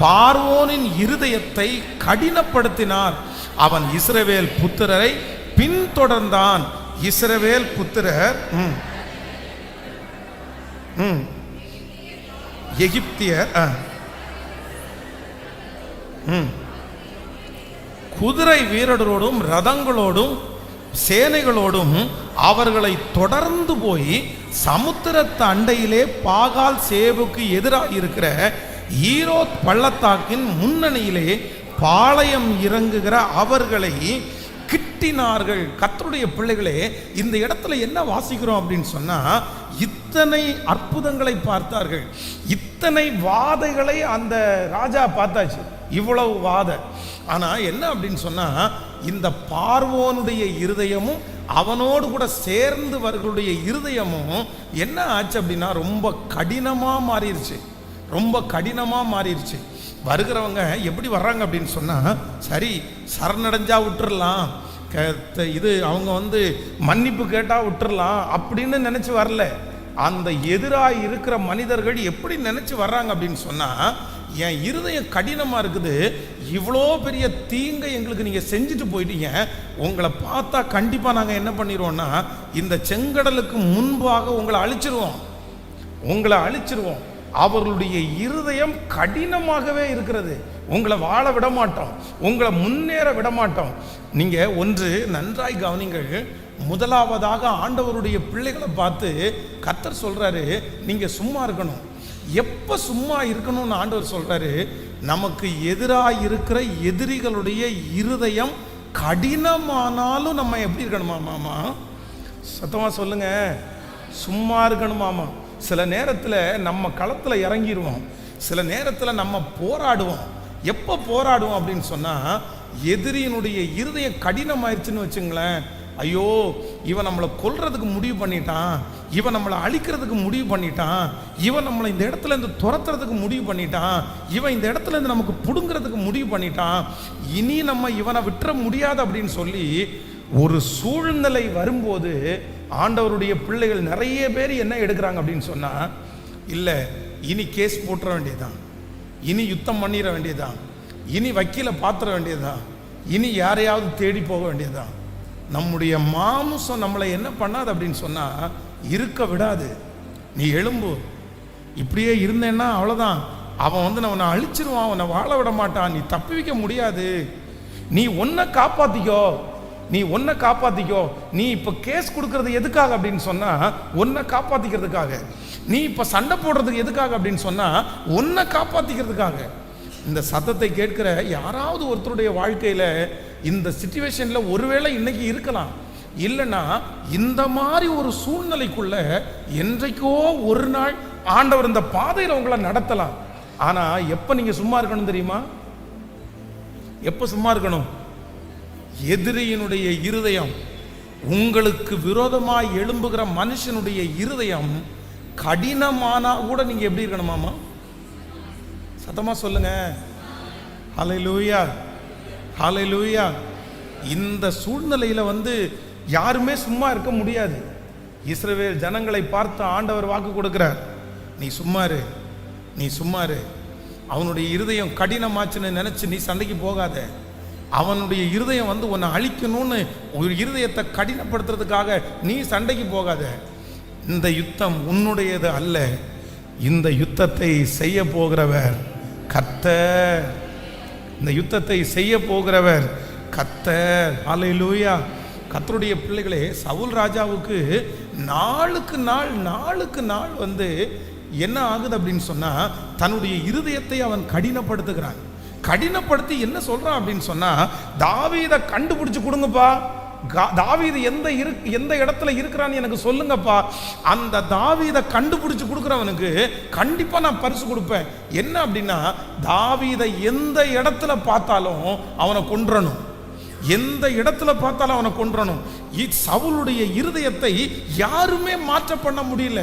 பார்வோனின் இருதயத்தை கடினப்படுத்தினார், அவன் இஸ்ரவேல் புத்திரரை பின்தொடர்ந்தான். இஸ்ரவேல் புத்திரர் எகிப்தியர் குதிரை வீரரோடும் ரதங்களோடும் சேனைகளோடும் அவர்களை தொடர்ந்து போய் சமுத்திரத்து அண்டையிலே பாகால் சேபுக்கு எதிராக இருக்கிற ஈரோத் பள்ளத்தாக்கின் முன்னணியிலே பாளையம் இறங்குகிற அவர்களை கிட்டினார்கள். கர்த்தருடைய பிள்ளைகளே, இந்த இடத்துல என்ன வாசிக்கிறோம் அப்படின்னு சொன்னா, இத்தனை அற்புதங்களை பார்த்தார்கள், இத்தனை வாதைகளை அந்த ராஜா பார்த்தாச்சு, இவ்வளவு வாதை. ஆனா என்ன அப்படின்னு சொன்னா, இந்த பார்வோனுடைய இருதயமும் அவனோடு கூட சேர்ந்தவர்களுடைய இருதயமும் என்ன ஆச்சு அப்படின்னா ரொம்ப கடினமா மாறிடுச்சு, ரொம்ப கடினமா மாறிடுச்சு. வருகிறவங்க எப்படி வர்றாங்க அப்படின்னு சொன்னா, சரி சரணடைஞ்சா விட்டுறலாம், இது அவங்க வந்து மன்னிப்பு கேட்டா விட்டுறலாம் அப்படின்னு நினைச்சு வரல. அந்த எதிராக இருக்கிற மனிதர்கள் எப்படி நினைச்சு வர்றாங்க அப்படின்னு சொன்னா, என் இருதயம் கடினமா இருக்குது, இவ்வளோ பெரிய தீங்கை எங்களுக்கு நீங்க செஞ்சுட்டு போயிட்டீங்க, உங்களை பார்த்தா கண்டிப்பா நாங்க என்ன பண்ணிடுவோம்னா இந்த செங்கடலுக்கு முன்பாக உங்களை அழிச்சிருவோம், உங்களை அழிச்சிருவோம். அவர்களுடைய இருதயம் கடினமாகவே இருக்கிறது. உங்களை வாழ விட மாட்டோம், உங்களை முன்னேற விட மாட்டோம். நீங்க ஒன்று நன்றாய் கவனிங்கள். முதலாவதாக ஆண்டவருடைய பிள்ளைகளை பார்த்து கர்த்தர் சொல்றாரு, நீங்க சும்மா இருக்கணும். எப்ப சும்மா இருக்கணும்னு ஆண்டவர் சொல்றாரு, நமக்கு எதிராக இருக்கிற எதிரிகளுடைய இருதயம் கடினமானாலும் நம்ம எப்படி இருக்கணுமா மாமா? சத்தமா சொல்லுங்க, சும்மா இருக்கணுமாமா. சில நேரத்தில் நம்ம களத்தில் இறங்கிடுவோம், சில நேரத்தில் நம்ம போராடுவோம். எப்போ போராடுவோம் அப்படின்னு சொன்னால், எதிரியினுடைய இருதயம் கடினமாயிருச்சுன்னு வச்சுங்களேன், ஐயோ இவன் நம்மளை கொல்றதுக்கு முடிவு பண்ணிட்டான், இவன் நம்மளை அழிக்கிறதுக்கு முடிவு பண்ணிட்டான், இவன் நம்மளை இந்த இடத்துல இருந்து துரத்துறதுக்கு முடிவு பண்ணிட்டான், இவன் இந்த இடத்துல இருந்து நமக்கு பிடுங்கிறதுக்கு முடிவு பண்ணிட்டான், இனி நம்ம இவனை விட்டுற முடியாது அப்படின்னு சொல்லி ஒரு சூழ்நிலை வரும்போது ஆண்டவருடைய பிள்ளைகள் நிறைய பேர் என்ன எடுக்கிறாங்க அப்படின்னு சொன்னா, இல்லை இனி கேஸ் போட்டுற வேண்டியதுதான், இனி யுத்தம் பண்ணிட வேண்டியதுதான், இனி வக்கீல பாத்திர வேண்டியதுதான், இனி யாரையாவது தேடி போக வேண்டியதுதான். நம்முடைய மாம்சம் நம்மளை என்ன பண்ணாது அப்படின்னு சொன்னா, இருக்க விடாது. நீ எழும்பு, இப்படியே இருந்தேன்னா அவ்வளோதான், அவன் வந்து நம்மனை அழிச்சிருவான், அவனை வாழ விட மாட்டான், நீ தப்பி வைக்க முடியாது, நீ ஒன்றை காப்பாத்திக்கோ, நீ ஒன்றை காப்பாத்திக்கோ. நீ இப்போ கேஸ் கொடுக்கறது எதுக்காக அப்படின்னு சொன்னா, ஒன்றை காப்பாத்திக்கிறதுக்காக. நீ இப்போ சண்டை போடுறதுக்கு எதுக்காக அப்படின்னு சொன்னா, ஒன்றை காப்பாத்திக்கிறதுக்காக. இந்த சத்தத்தை கேட்கிற யாராவது ஒருத்தருடைய வாழ்க்கையில இந்த சிச்சுவேஷன்ல ஒருவேளை இன்னைக்கு இருக்கலாம், இல்லைன்னா இந்த மாதிரி ஒரு சூழ்நிலைக்குள்ள என்றைக்கோ ஒரு நாள் ஆண்டவர் இந்த பாதையில் உங்களை நடத்தலாம். ஆனா எப்ப நீங்க சும்மா இருக்கணும் தெரியுமா? எப்ப சும்மா இருக்கணும்? எதிரியினுடைய இருதயம், உங்களுக்கு விரோதமாய் எழும்புகிற மனுஷனுடைய இருதயம் கடினமானா கூட நீங்க எப்படி இருக்கணுமாமா? சத்தமா சொல்லுங்க, ஹல்லேலூயா, ஹல்லேலூயா. இந்த சூழ்நிலையில வந்து யாருமே சும்மா இருக்க முடியாது. இஸ்ரவேல் ஜனங்களை பார்த்து ஆண்டவர் வாக்கு கொடுக்கிறார், நீ சும்மாரு, நீ சும்மாரு. அவனுடைய இருதயம் கடினமாச்சுன்னு நினைச்சு நீ சண்டைக்கு போகாத. அவனுடைய இருதயம் வந்து உன்னை அழிக்கணும்னு ஒரு இருதயத்தை கடினப்படுத்துறதுக்காக நீ சண்டைக்கு போகாத. இந்த யுத்தம் உன்னுடையது அல்ல, இந்த யுத்தத்தை செய்ய போகிறவர் கர்த்தர், இந்த யுத்தத்தை செய்ய போகிறவர் கர்த்தர். ஹல்லேலூயா. கர்த்தருடைய பிள்ளைகளே, சவுல் ராஜாவுக்கு நாளுக்கு நாள் வந்து என்ன ஆகுது அப்படின்னு சொன்னா, தன்னுடைய இருதயத்தை அவன் கடினப்படுத்துகிறான். கடினப்படுத்தி என்ன சொல்றான் அப்படின்னு சொன்னா, தாவீதை கண்டுபிடிச்சு கொடுங்கப்பா, தாவீது எந்த இடத்துல இருக்கிறான்னு எனக்கு சொல்லுங்கப்பா, அந்த தாவீதை கண்டுபிடிச்சு கொடுக்குறவனுக்கு கண்டிப்பா நான் பரிசு கொடுப்பேன். என்ன அப்படின்னா, தாவீதை எந்த இடத்துல பார்த்தாலும் அவனை கொன்றணும், எந்த இடத்துல பார்த்தாலும் அவனை கொன்றணும். சவுலுடைய இருதயத்தை யாருமே மாற்ற பண்ண முடியல.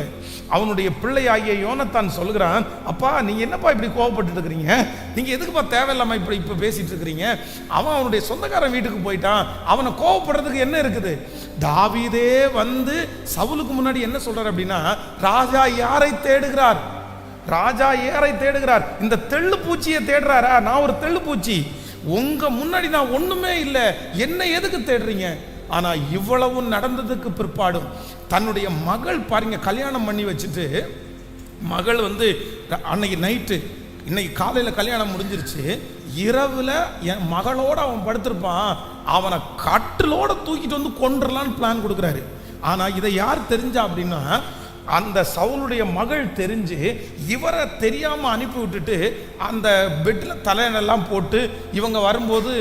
அவனுடைய பிள்ளையாகிய யோனத்தான் சொல்கிறான், அப்பா நீங்க என்னப்பா இப்படி கோவப்பட்டு இருக்கிறீங்க, நீங்க எதுக்குப்பா தேவையில்லாம இப்ப பேசிட்டு இருக்கிறீங்க, அவன் அவனுடைய சொந்தக்காரன் வீட்டுக்கு போயிட்டான், அவனை கோவப்படுறதுக்கு என்ன இருக்குது? தாவீதே வந்து சவுலுக்கு முன்னாடி என்ன சொல்றார் அப்படின்னா, ராஜா யாரை தேடுகிறார், ராஜா யாரை தேடுகிறார், இந்த தெள்ளு பூச்சியை தேடுறாரா? நான் ஒரு தெள்ளு பூச்சி, உங்க முன்னாடி நான் ஒண்ணுமே இல்லை, என்ன எதுக்கு தேடுறீங்க? ஆனா இவ்வளவு நடந்ததுக்கு பிற்பாடும் தன்னுடைய மகள் பாருங்க, கல்யாணம் பண்ணி வச்சுட்டு, மகள் வந்து அன்னைக்கு நைட்டு, இன்னைக்கு காலையில கல்யாணம் முடிஞ்சிருச்சு, இரவுல என் மகளோட அவன் படுத்திருப்பான், அவனை கட்டிலோட தூக்கிட்டு வந்து கொன்றலான்னு பிளான் கொடுக்குறாரு. ஆனா இதை யார் தெரிஞ்சா அப்படின்னா, அந்த சவுலுடைய மகள் தெரிஞ்சு இவரை தெரியாம அனுப்பி விட்டுட்டு அந்த பெட்டில் தலையெல்லாம் போட்டு இவங்க வரும்போது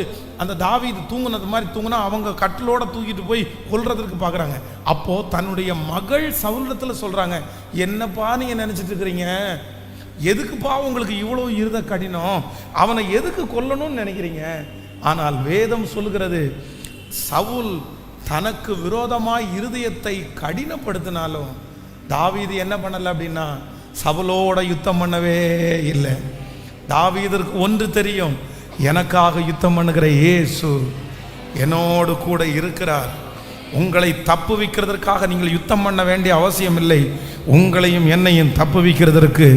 அந்த தாவீது தூங்குனது மாதிரி தூங்குனா அவங்க கட்டிலோட தூக்கிட்டு போய் கொல்றதுக்கு பார்க்குறாங்க. அப்போ தன்னுடைய மகள் சவுலத்தில் சொல்றாங்க, என்னப்பா நீங்க நினைச்சிட்டு இருக்கிறீங்க, எதுக்குப்பா உங்களுக்கு இவ்வளோ இருத கடினம், அவனை எதுக்கு கொல்லணும்னு நினைக்கிறீங்க? ஆனால் வேதம் சொல்லுகிறது, சவுல் தனக்கு விரோதமாய் இருதயத்தை கடினப்படுத்தினாலும் தாவீது என்ன பண்ணல அப்படின்னா, சவுலோட யுத்தம் பண்ணவே இல்லை. தாவீதற்கு ஒன்று தெரியும், எனக்காக யுத்தம் பண்ணுகிற இயேசு என்னோடு கூட இருக்கிறார். உங்களை தப்புவிக்கிறதற்காக நீங்கள் யுத்தம் பண்ண வேண்டிய அவசியம் இல்லை. உங்களையும் என்னையும் தப்புவிக்கிறதற்கு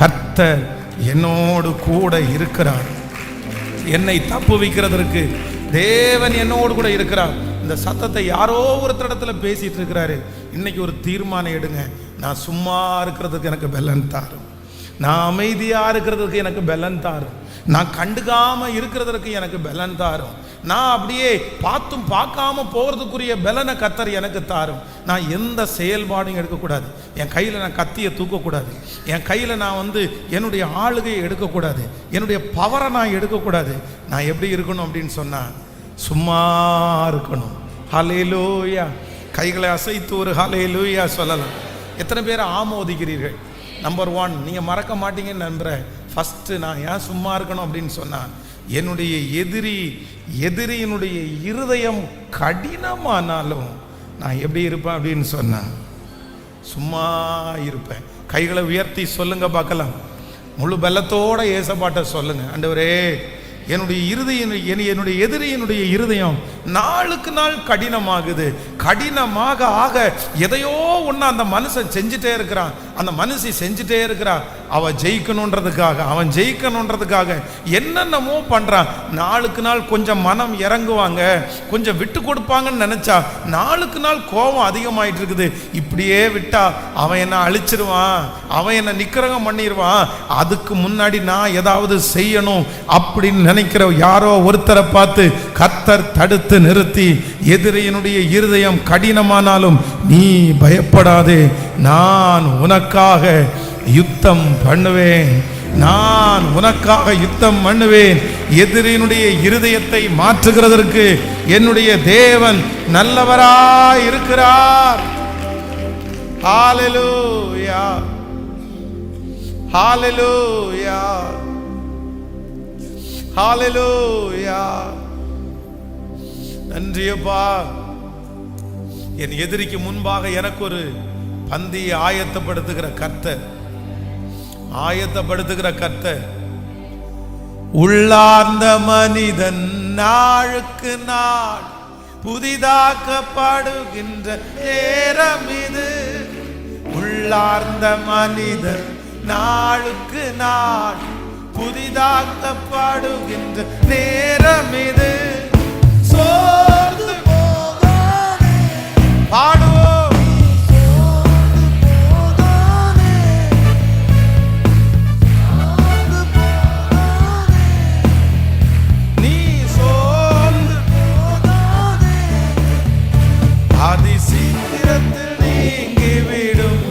கர்த்தர் என்னோடு கூட இருக்கிறார். என்னை தப்புவிக்கிறதற்கு தேவன் என்னோடு கூட இருக்கிறார். இந்த சத்தத்தை யாரோ ஒருத்தரிடத்துல பேசிட்டு இருக்கிறாரு. இன்னைக்கு ஒரு தீர்மானம் எடுங்க, நான் சும்மா இருக்கிறதுக்கு எனக்கு பலன் தாரும், நான் அமைதியா இருக்கிறதுக்கு எனக்கு பலன் தாரும், நான் கண்டுக்காம இருக்கிறதுக்கு எனக்கு பலன் தாரும், நான் அப்படியே பார்த்தும் பார்க்காம போகிறதுக்குரிய பலனை கர்த்தர் எனக்கு தாரும். நான் எந்த செயல்பாடும் எடுக்கக்கூடாது, என் கையில் நான் கத்தியை தூக்கக்கூடாது, என் கையில் நான் என்னுடைய ஆளுகையை எடுக்கக்கூடாது, என்னுடைய பவரை நான் எடுக்கக்கூடாது. நான் எப்படி இருக்கணும் அப்படின்னு சொன்னா, சும்மா இருக்கணும். ஹல்லேலூயா. கைகளை அசைத்து ஒரு ஹல்லேலூயா சொல்லலாம். எத்தனை பேர் ஆமோதிக்கிறீர்கள்? நம்பர் 1, நீங்கள் மறக்க மாட்டீங்கன்னு நம்புகிறேன். ஃபஸ்ட்டு நான் ஏன் சும்மா இருக்கணும் அப்படின்னு சொன்னால், என்னுடைய எதிரியினுடைய இருதயம் கடினமானாலும் நான் எப்படி இருப்பேன் அப்படின்னு சொன்னேன், சும்மா இருப்பேன். கைகளை உயர்த்தி சொல்லுங்க பார்க்கலாம். முழு பலத்தோட ஏசப்பாட்ட சொல்லுங்க, ஆண்டவரே என்னுடைய எதிரியினுடைய இருதயம் நாளுக்கு நாள் கடினமாகுது. கடினமாக ஆக எதையோ ஒன்று அந்த மனுஷன் செஞ்சுட்டே இருக்கிறான், அந்த மனுஷி செஞ்சுட்டே இருக்கிறான். அவன் ஜெயிக்கணுன்றதுக்காக என்னென்னமோ பண்றான். நாளுக்கு நாள் கொஞ்சம் மனம் இறங்குவாங்க, கொஞ்சம் விட்டு கொடுப்பாங்கன்னு நினைச்சா நாளுக்கு நாள் கோபம் அதிகமாயிட்டு இருக்குது. இப்படியே விட்டா அவன் என்ன அழிச்சிருவான், அவன் என்ன நிக்கிரகம் பண்ணிடுவான், அதுக்கு முன்னாடி நான் ஏதாவது செய்யணும் அப்படின்னு நினைக்கிற யாரோ ஒருத்தரை பார்த்து கர்த்தர் தடுத்து நிறுத்தி, எதிரியினுடைய இருதயம் கடினமானாலும் நீ பயப்படாதே, நான் உனக்காக யுத்தம் பண்ணுவேன், நான் உனக்காக யுத்தம் பண்ணுவேன். எதிரியினுடைய இருதயத்தை மாற்றுகிறதற்கு என்னுடைய தேவன் நல்லவராய் இருக்கிறார். ஹல்லேலூயா, ஹல்லேலூயா, ஹல்லேலூயா. நன்றியப்பா. என் எதிரிக்கு முன்பாக எனக்கு ஒரு பந்தியை ஆயத்தப்படுத்துகிற கர்த்தர், உள்ளார்ந்த மனிதன் நாளுக்கு நாள் புதிதாக்கப்படுகின்ற நேரம் இது. உள்ளார்ந்த மனிதன் நாளுக்கு நாள் புதிதாக்கப்படுகின்ற நேரம் இது. சோர்ந்து போகாதே, பாடுவோம். நீ சோர்ந்து போகாதே, அதி சீக்கிரத்தில் நீங்கிவிடும்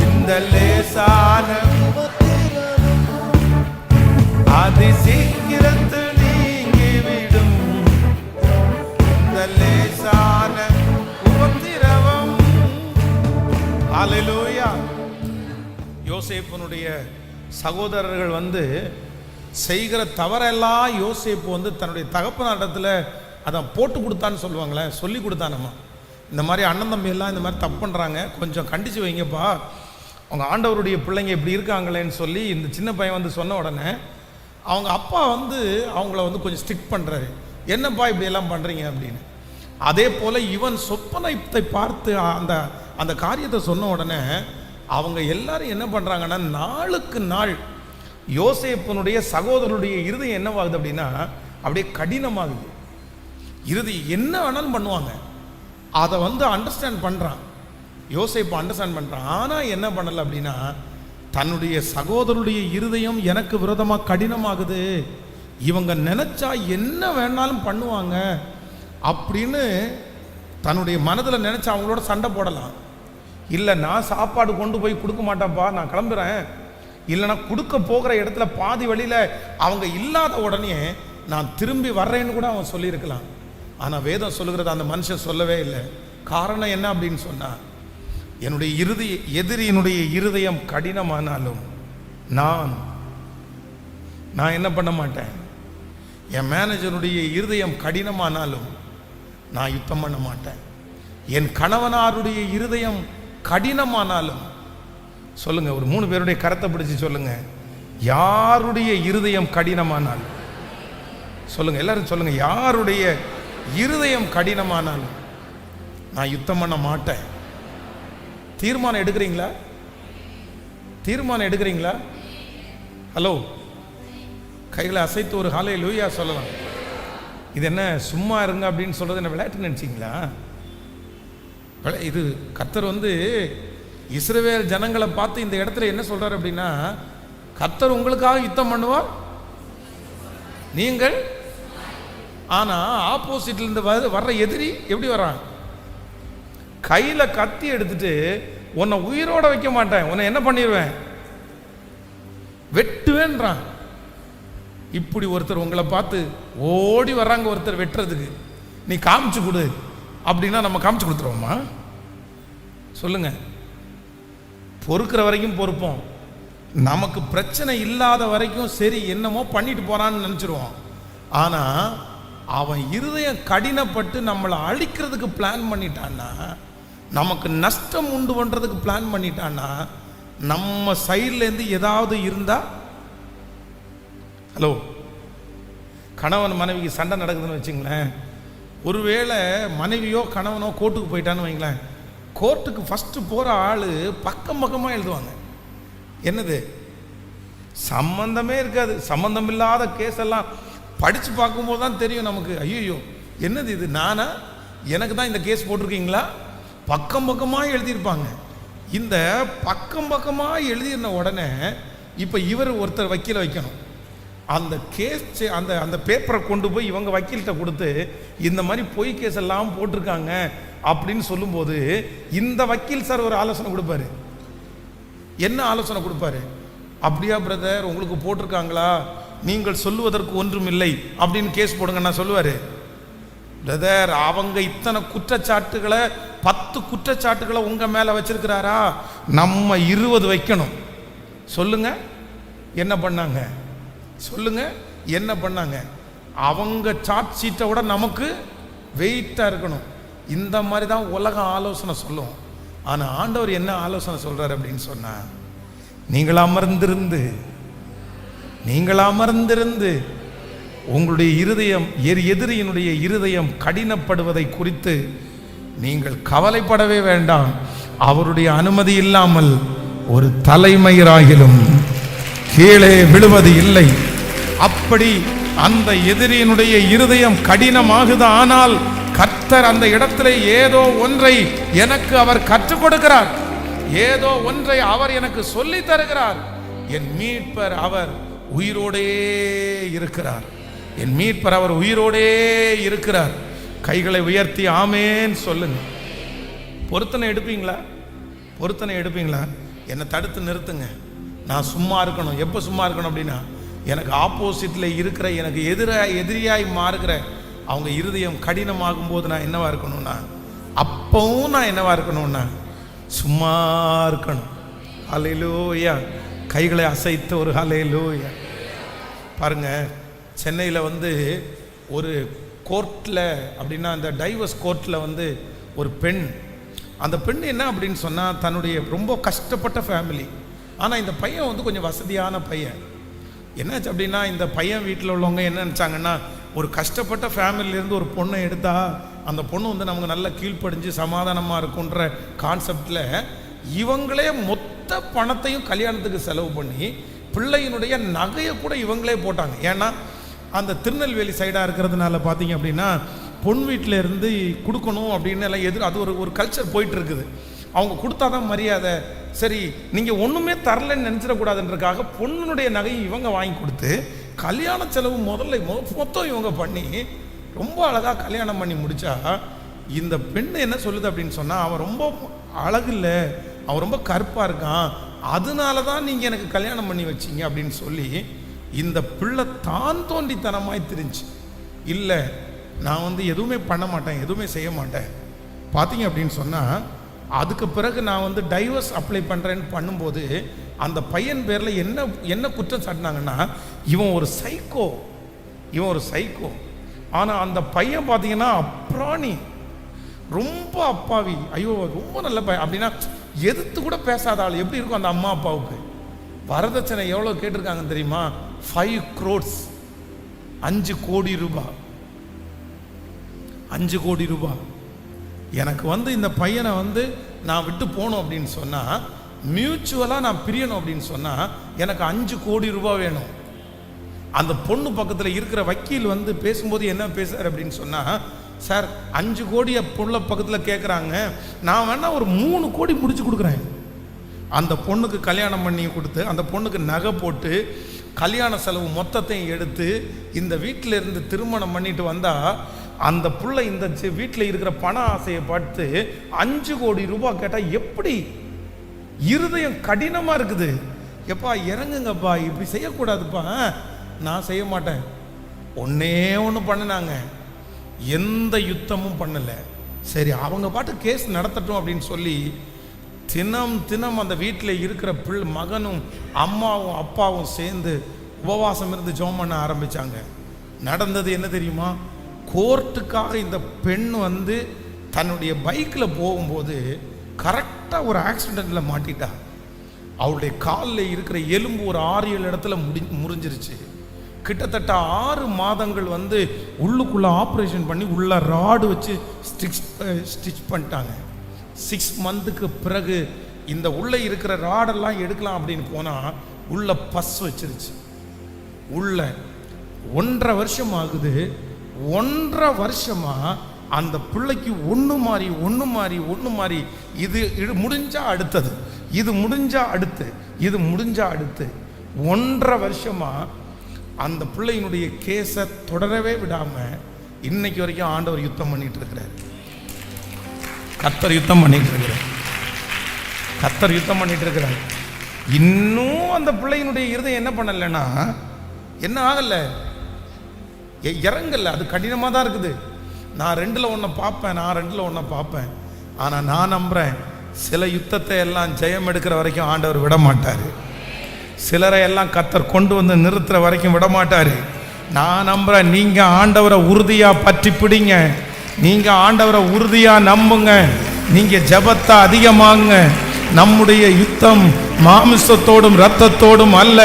இந்த லேசான, அதி சீக்கிரத்தில் நீங்கிவிடும் இந்த லேசான உபத்திரவம். ஹல்லேலூயா. யோசேப்புனுடைய சகோதரர்கள் செய்கிற தவறெல்லாம் யோசேப்பு தன்னுடைய தகப்பனாரிடத்துல அதான் போட்டு கொடுத்தான்னு சொல்லுவாங்களே, சொல்லி கொடுத்தானம்மா, இந்த மாதிரி அண்ணன் தம்பி எல்லாம் இந்த மாதிரி தப்பு பண்ணுறாங்க, கொஞ்சம் கண்டிச்சு வைங்கப்பா, அவங்க ஆண்டவருடைய பிள்ளைங்க இப்படி இருக்காங்களேன்னு சொல்லி இந்த சின்ன பையன் சொன்ன உடனே அவங்க அப்பா அவங்கள கொஞ்சம் ஸ்ட்ரிக்ட் பண்ணுறாரு, என்னப்பா இப்படி எல்லாம் பண்ணுறீங்க அப்படின்னு. அதே போல் இவன் சொப்பனத்தை பார்த்து அந்த காரியத்தை சொன்ன உடனே அவங்க எல்லாரும் என்ன பண்ணுறாங்கன்னா, நாளுக்கு நாள் யோசேப்பனுடைய சகோதரனுடைய இருதயம் என்னவாகுது அப்படின்னா அப்படியே கடினமாகுது. இறுதி என்ன வேணாலும் பண்ணுவாங்க, அதை அண்டர்ஸ்டாண்ட் பண்ணுறான், யோசேப்பு அண்டர்ஸ்டாண்ட் பண்ணுறான். ஆனால் என்ன பண்ணலை அப்படின்னா, தன்னுடைய சகோதரருடைய இருதயம் எனக்கு விரோதமாக கடினமாகுது, இவங்க நினைச்சா என்ன வேணாலும் பண்ணுவாங்க அப்படின்னு தன்னுடைய மனதில் நினைச்சா அவங்களோட சண்டை போடலாம். இல்லை நான் சாப்பாடு கொண்டு போய் கொடுக்க மாட்டேன்ப்பா, நான் கிளம்புறேன், இல்லைனா கொடுக்க போகிற இடத்துல பாதி வழியில் அவங்க இல்லாத உடனே நான் திரும்பி வர்றேன்னு கூட அவன் சொல்லியிருக்கலாம். ஆனால் வேதம் சொல்லுகிறது அந்த மனுஷன் சொல்லவே இல்லை. காரணம் என்ன அப்படின்னு சொன்னால், என்னுடைய எதிரியினுடைய இருதயம் கடினமானாலும் நான் என்ன பண்ண மாட்டேன். என் மேனேஜருடைய இருதயம் கடினமானாலும் நான் யுத்தம் பண்ண மாட்டேன். என் கணவனாருடைய இருதயம் கடினமானாலும், சொல்லுங்க, ஒரு 3 பேருடைய கரத்தை பிடிச்சு சொல்லுங்க, யாருடைய இருதயம் கடினமானாலும், சொல்லுங்க எல்லாரும் சொல்லுங்க, யாருடைய இருதயம் கடினமானாலும் நான் யுத்தம் பண்ண மாட்டேன். தீர்மானம் எடுக்கிறீங்களா? தீர்மானம் எடுக்கிறீங்களா? ஹலோ, கைகளை அசைத்து ஒரு ஹல்லேலூயா சொல்லலாம். இது என்ன சும்மா இருங்க அப்படின்னு சொல்றது என்ன விளையாட்டு நினைச்சிங்களா? இது கர்த்தர் இஸ்ரவேல் ஜனங்களை பார்த்து இந்த இடத்துல என்ன சொல்றாரு அப்படின்னா, கர்த்தர் உங்களுக்காக யுத்தம் பண்ணுவார், நீங்கள் ஆனா ஆப்போசிட்ல இருந்து வர்ற எதிரி எப்படி வர்றான்? கையில கத்தி எடுத்துட்டு உன்னை உயிரோட வைக்க மாட்டேன், உன்னை என்ன பண்ணிடுவேன், வெட்டுவேன்றான். இப்படி ஒருத்தர் உங்களை பார்த்து ஓடி வர்றாங்க, ஒருத்தர் வெட்டுறதுக்கு, நீ காமிச்சு கொடு அப்படின்னா நம்ம காமிச்சு கொடுத்துருவோமா? சொல்லுங்க. பொறுக்கிற வரைக்கும் பொறுப்போம், நமக்கு பிரச்சனை இல்லாத வரைக்கும் சரி என்னமோ பண்ணிட்டு போறான்னு நினைச்சிருவோம். ஆனா அவன் இருதயம் கடினப்பட்டு நம்மளை அழிக்கிறதுக்கு பிளான் பண்ணிட்டான்னா, நமக்கு நஷ்டம் உண்டு பண்றதுக்கு பிளான் பண்ணிட்டான்னா, நம்ம சைட்ல இருந்து ஏதாவது இருந்தா, ஹலோ, கணவன் மனைவிக்கு சண்டை நடக்குதுன்னு வச்சுங்களேன், ஒருவேளை மனைவியோ கணவனோ கோர்ட்டுக்கு போயிட்டான்னு வைங்களேன், கோர்ட்டுக்கு ஃபஸ்ட்டு போகிற ஆள் பக்கம் பக்கமாக எழுதுவாங்க. என்னது சம்பந்தமே இருக்காது, சம்பந்தம் இல்லாத கேஸ் எல்லாம் படித்து பார்க்கும்போது தான் தெரியும் நமக்கு, ஐயோ என்னது இது, நானா, எனக்கு தான் இந்த கேஸ் போட்டிருக்கீங்களா, பக்கம் பக்கமாக எழுதியிருப்பாங்க. இந்த பக்கம் பக்கமாக எழுதின உடனே இப்போ இவர் ஒருத்தர் வக்கீலை வைக்கணும், அந்த கேஸ் அந்த பேப்பரை கொண்டு போய் இவங்க வக்கீல்கிட்ட கொடுத்து இந்த மாதிரி பொய் கேஸ் எல்லாம் போட்டிருக்காங்க அப்படின்னு சொல்லும்போது இந்த வக்கீல் சார் ஒரு ஆலோசனை கொடுப்பாரு. என்ன ஆலோசனை கொடுப்பாரு? அப்படியா பிரதர், உங்களுக்கு போட்டிருக்காங்களா, நீங்கள் சொல்லுவதற்கு ஒன்றும் இல்லை அப்படின்னு கேஸ் போடுங்கன்னா சொல்லுவாரு, பிரதர் அவங்க இத்தனை குற்றச்சாட்டுகளை 10 குற்றச்சாட்டுகளை உங்க மேல வச்சிருக்கிறாரா, நம்ம 20 வைக்கணும். சொல்லுங்க என்ன பண்ணாங்க, சொல்லுங்க என்ன பண்ணாங்க, அவங்க சார்ஜ் ஷீட்டை விட நமக்கு வெயிட்டா இருக்கணும். இந்த மாதிரி தான் உலகம் ஆலோசனை சொல்லும். ஆனா ஆண்டவர் என்ன ஆலோசனை சொல்றாரு அப்படின்னு சொன்னா, நீங்கள் அமர்ந்திருந்து உங்களுடைய இருதயம் எதிரியினுடைய இருதயம் கடினப்படுவதை குறித்து நீங்கள் கவலைப்படவே வேண்டாம். அவருடைய அனுமதி இல்லாமல் ஒரு தலைமயிராகிலும் கீழே விழுவது இல்லை. அப்படி அந்த எதிரியினுடைய இருதயம் கடினமாகுது, ஆனால் கர்த்தர் அந்த இடத்துல ஏதோ ஒன்றை எனக்கு அவர் கற்றுக் கொடுக்கிறார், ஏதோ ஒன்றை அவர் எனக்கு சொல்லி தருகிறார். என் மீட்பர் அவர் உயிரோடே இருக்கிறார், என் மீட்பர் அவர் உயிரோடே இருக்கிறார். கைகளை உயர்த்தி ஆமேன் சொல்லுங்க. பொருத்தனை எடுப்பீங்களா? பொருத்தனை எடுப்பீங்களா? என்னை தடுத்து நிறுத்துங்க, நான் சும்மா இருக்கணும். எப்போ சும்மா இருக்கணும் அப்படின்னா, எனக்கு ஆப்போசிட்ல இருக்கிற, எனக்கு எதிரியாய் மாறுகிற அவங்க இருதயம் கடினமாகும் போது நான் என்னவா இருக்கணும்னா, அப்பவும் நான் என்னவா இருக்கணும்னா சும்மா இருக்கணும். ஹல்லேலூயா. கைகளை அசைத்து ஒரு ஹல்லேலூயா. பாருங்க, சென்னையில் ஒரு கோர்ட்டில் அப்படின்னா அந்த டைவர்ஸ் கோர்ட்டில் ஒரு பெண், அந்த பெண் என்ன அப்படின்னு சொன்னால், தன்னுடைய ரொம்ப கஷ்டப்பட்ட ஃபேமிலி, ஆனால் இந்த பையன் கொஞ்சம் வசதியான பையன். என்னாச்சு அப்படின்னா, இந்த பையன் வீட்டில் உள்ளவங்க என்ன நினச்சாங்கன்னா, ஒரு கஷ்டப்பட்ட ஃபேமிலியிலேருந்து ஒரு பொண்ணை எடுத்தா அந்த பொண்ணு நமக்கு நல்ல கீழ்ப்படிஞ்சு சமாதானமாக இருக்குன்ற கான்செப்டில் இவங்களே மொத்த பணத்தையும் கல்யாணத்துக்கு செலவு பண்ணி பிள்ளையினுடைய நகையை கூட இவங்களே போட்டாங்க. ஏன்னா அந்த திருநெல்வேலி சைடாக இருக்கிறதுனால பார்த்தீங்க அப்படின்னா, பொன் வீட்டில் இருந்து கொடுக்கணும் அப்படின்னு எல்லாம் அது ஒரு கல்ச்சர் போயிட்டு இருக்குது. அவங்க கொடுத்தா தான் மரியாதை, சரி நீங்கள் ஒன்றுமே தரலன்னு நினச்சிடக்கூடாதுன்றதுக்காக பொண்ணுடைய நகையை இவங்க வாங்கி கொடுத்து கல்யாண செலவு மொத்தம் இவங்க பண்ணி ரொம்ப அழகாக கல்யாணம் பண்ணி முடித்தா இந்த பெண்ணு என்ன சொல்லுது அப்படின்னு சொன்னால், அவன் ரொம்ப அழகு இல்லை, அவன் ரொம்ப கருப்பாக இருக்கான், அதனால தான் நீங்கள் எனக்கு கல்யாணம் பண்ணி வச்சிங்க அப்படின்னு சொல்லி இந்த பிள்ளை தான் தோண்டித்தனமாய் தெரிஞ்சு, இல்லை நான் எதுவுமே பண்ண மாட்டேன், எதுவுமே செய்ய மாட்டேன் பார்த்தீங்க அப்படின்னு சொன்னால், அதுக்கு பிறகு நான் டைவர்ஸ் அப்ளை பண்ணுறேன்னு பண்ணும்போது அந்த பையன் பேரில் என்ன குற்றம் சாட்டினாங்கன்னா, இவன் ஒரு சைக்கோ. ஆனால் அந்த பையன் பார்த்தீங்கன்னா அப்ராணி, ரொம்ப அப்பாவி, ஐயோ ரொம்ப நல்ல பையன் அப்படின்னா எதிர்த்து கூட பேசாத ஆள். எப்படி இருக்கும் அந்த அம்மா அப்பாவுக்கு? வரதட்சணை எவ்வளோ கேட்டிருக்காங்க தெரியுமா? 5 crores, 5 கோடி ரூபாய். 5 கோடி ரூபாய். எனக்கு இந்த பையனை நான் விட்டு போகணும் அப்படின்னு சொன்னால், மியூச்சுவலாக நான் பிரியணும் அப்படின்னு சொன்னால் எனக்கு 5 கோடி ரூபாய் வேணும். அந்த பொண்ணு பக்கத்தில் இருக்கிற வக்கீல் பேசும்போது என்ன பேசுறாரு அப்படின்னு சொன்னால், சார் 5 கோடியை பொண்ணு பக்கத்தில் கேட்குறாங்க, நான் வேணா ஒரு 3 கோடி முடிச்சு கொடுக்குறேன். அந்த பொண்ணுக்கு கல்யாணம் பண்ணி கொடுத்து அந்த பொண்ணுக்கு நகை போட்டு கல்யாண செலவு மொத்தத்தையும் எடுத்து இந்த வீட்டில் இருந்து திருமணம் பண்ணிட்டு வந்தால் அந்த புள்ள இந்த வீட்டில் இருக்கிற பண ஆசையை பார்த்து 5 கோடி ரூபாய் கேட்டால் எப்படி? இருதயம் கடினமாக இருக்குது. எப்பா இறங்குங்கப்பா, இப்படி செய்யக்கூடாதுப்பா. நான் செய்ய மாட்டேன். ஒன்று பண்ணினாங்க, எந்த யுத்தமும் பண்ணலை. சரி அவங்க பாட்டு கேஸ் நடத்தட்டும் அப்படின்னு சொல்லி தினம் அந்த வீட்டில் இருக்கிற மகனும் அம்மாவும் அப்பாவும் சேர்ந்து உபவாசம் இருந்து ஜெபம் பண்ண ஆரம்பித்தாங்க. நடந்தது என்ன தெரியுமா? கோர்ட்டுக்காக இந்த பெண் தன்னுடைய பைக்கில் போகும்போது கரெக்டாக ஒரு ஆக்சிடெண்ட்டில் மாட்டிட்டா. அவளுடைய காலில் இருக்கிற எலும்பு ஒரு 6-7 இடத்துல முறிஞ்சிருச்சு. கிட்டத்தட்ட 6 மாதங்கள் உள்ளுக்குள்ளே ஆப்ரேஷன் பண்ணி உள்ள ராடு வச்சு ஸ்டிச் பண்ணிட்டாங்க. 6 மந்த்துக்கு பிறகு இந்த உள்ளே இருக்கிற ராடெல்லாம் எடுக்கலாம் அப்படின்னு போனால் உள்ள பஸ் வச்சிருச்சு. உள்ள 1.5 வருஷம் ஆகுது. 1.5 வருஷமா அந்த பிள்ளைக்கு ஒன்று மாறி இது முடிஞ்சா அடுத்தது, இது முடிஞ்சா அடுத்து, இது முடிஞ்சா அடுத்து. 1.5 வருஷமா அந்த பிள்ளையினுடைய கேஸை தொடரவே விடாம இன்னைக்கு வரைக்கும் ஆண்டவர் யுத்தம் பண்ணிட்டு இருக்கிறார். கர்த்தர் யுத்தம் பண்ணிட்டு இருக்கிறார். இன்னும் அந்த பிள்ளையினுடைய இருதயம் என்ன பண்ணலைன்னா, என்ன ஆகலை, இறங்கல. அது கடினமாக தான் இருக்குது. நான் 2ல் 1 பார்ப்பேன். ஆனால் நான் நம்புகிறேன், சில யுத்தத்தை எல்லாம் ஜெயம் எடுக்கிற வரைக்கும் ஆண்டவர் விட மாட்டார். சிலரை எல்லாம் கர்த்தர் கொண்டு நிறுத்துற வரைக்கும் விட மாட்டார். நான் நம்புகிறேன், நீங்கள் ஆண்டவரை உறுதியாக பற்றி பிடிங்க, நீங்கள் ஆண்டவரை உறுதியாக நம்புங்க, நீங்கள் ஜெபத்தை அதிகமாகுங்க. நம்முடைய யுத்தம் மாமிசத்தோடும் இரத்தத்தோடும் அல்ல,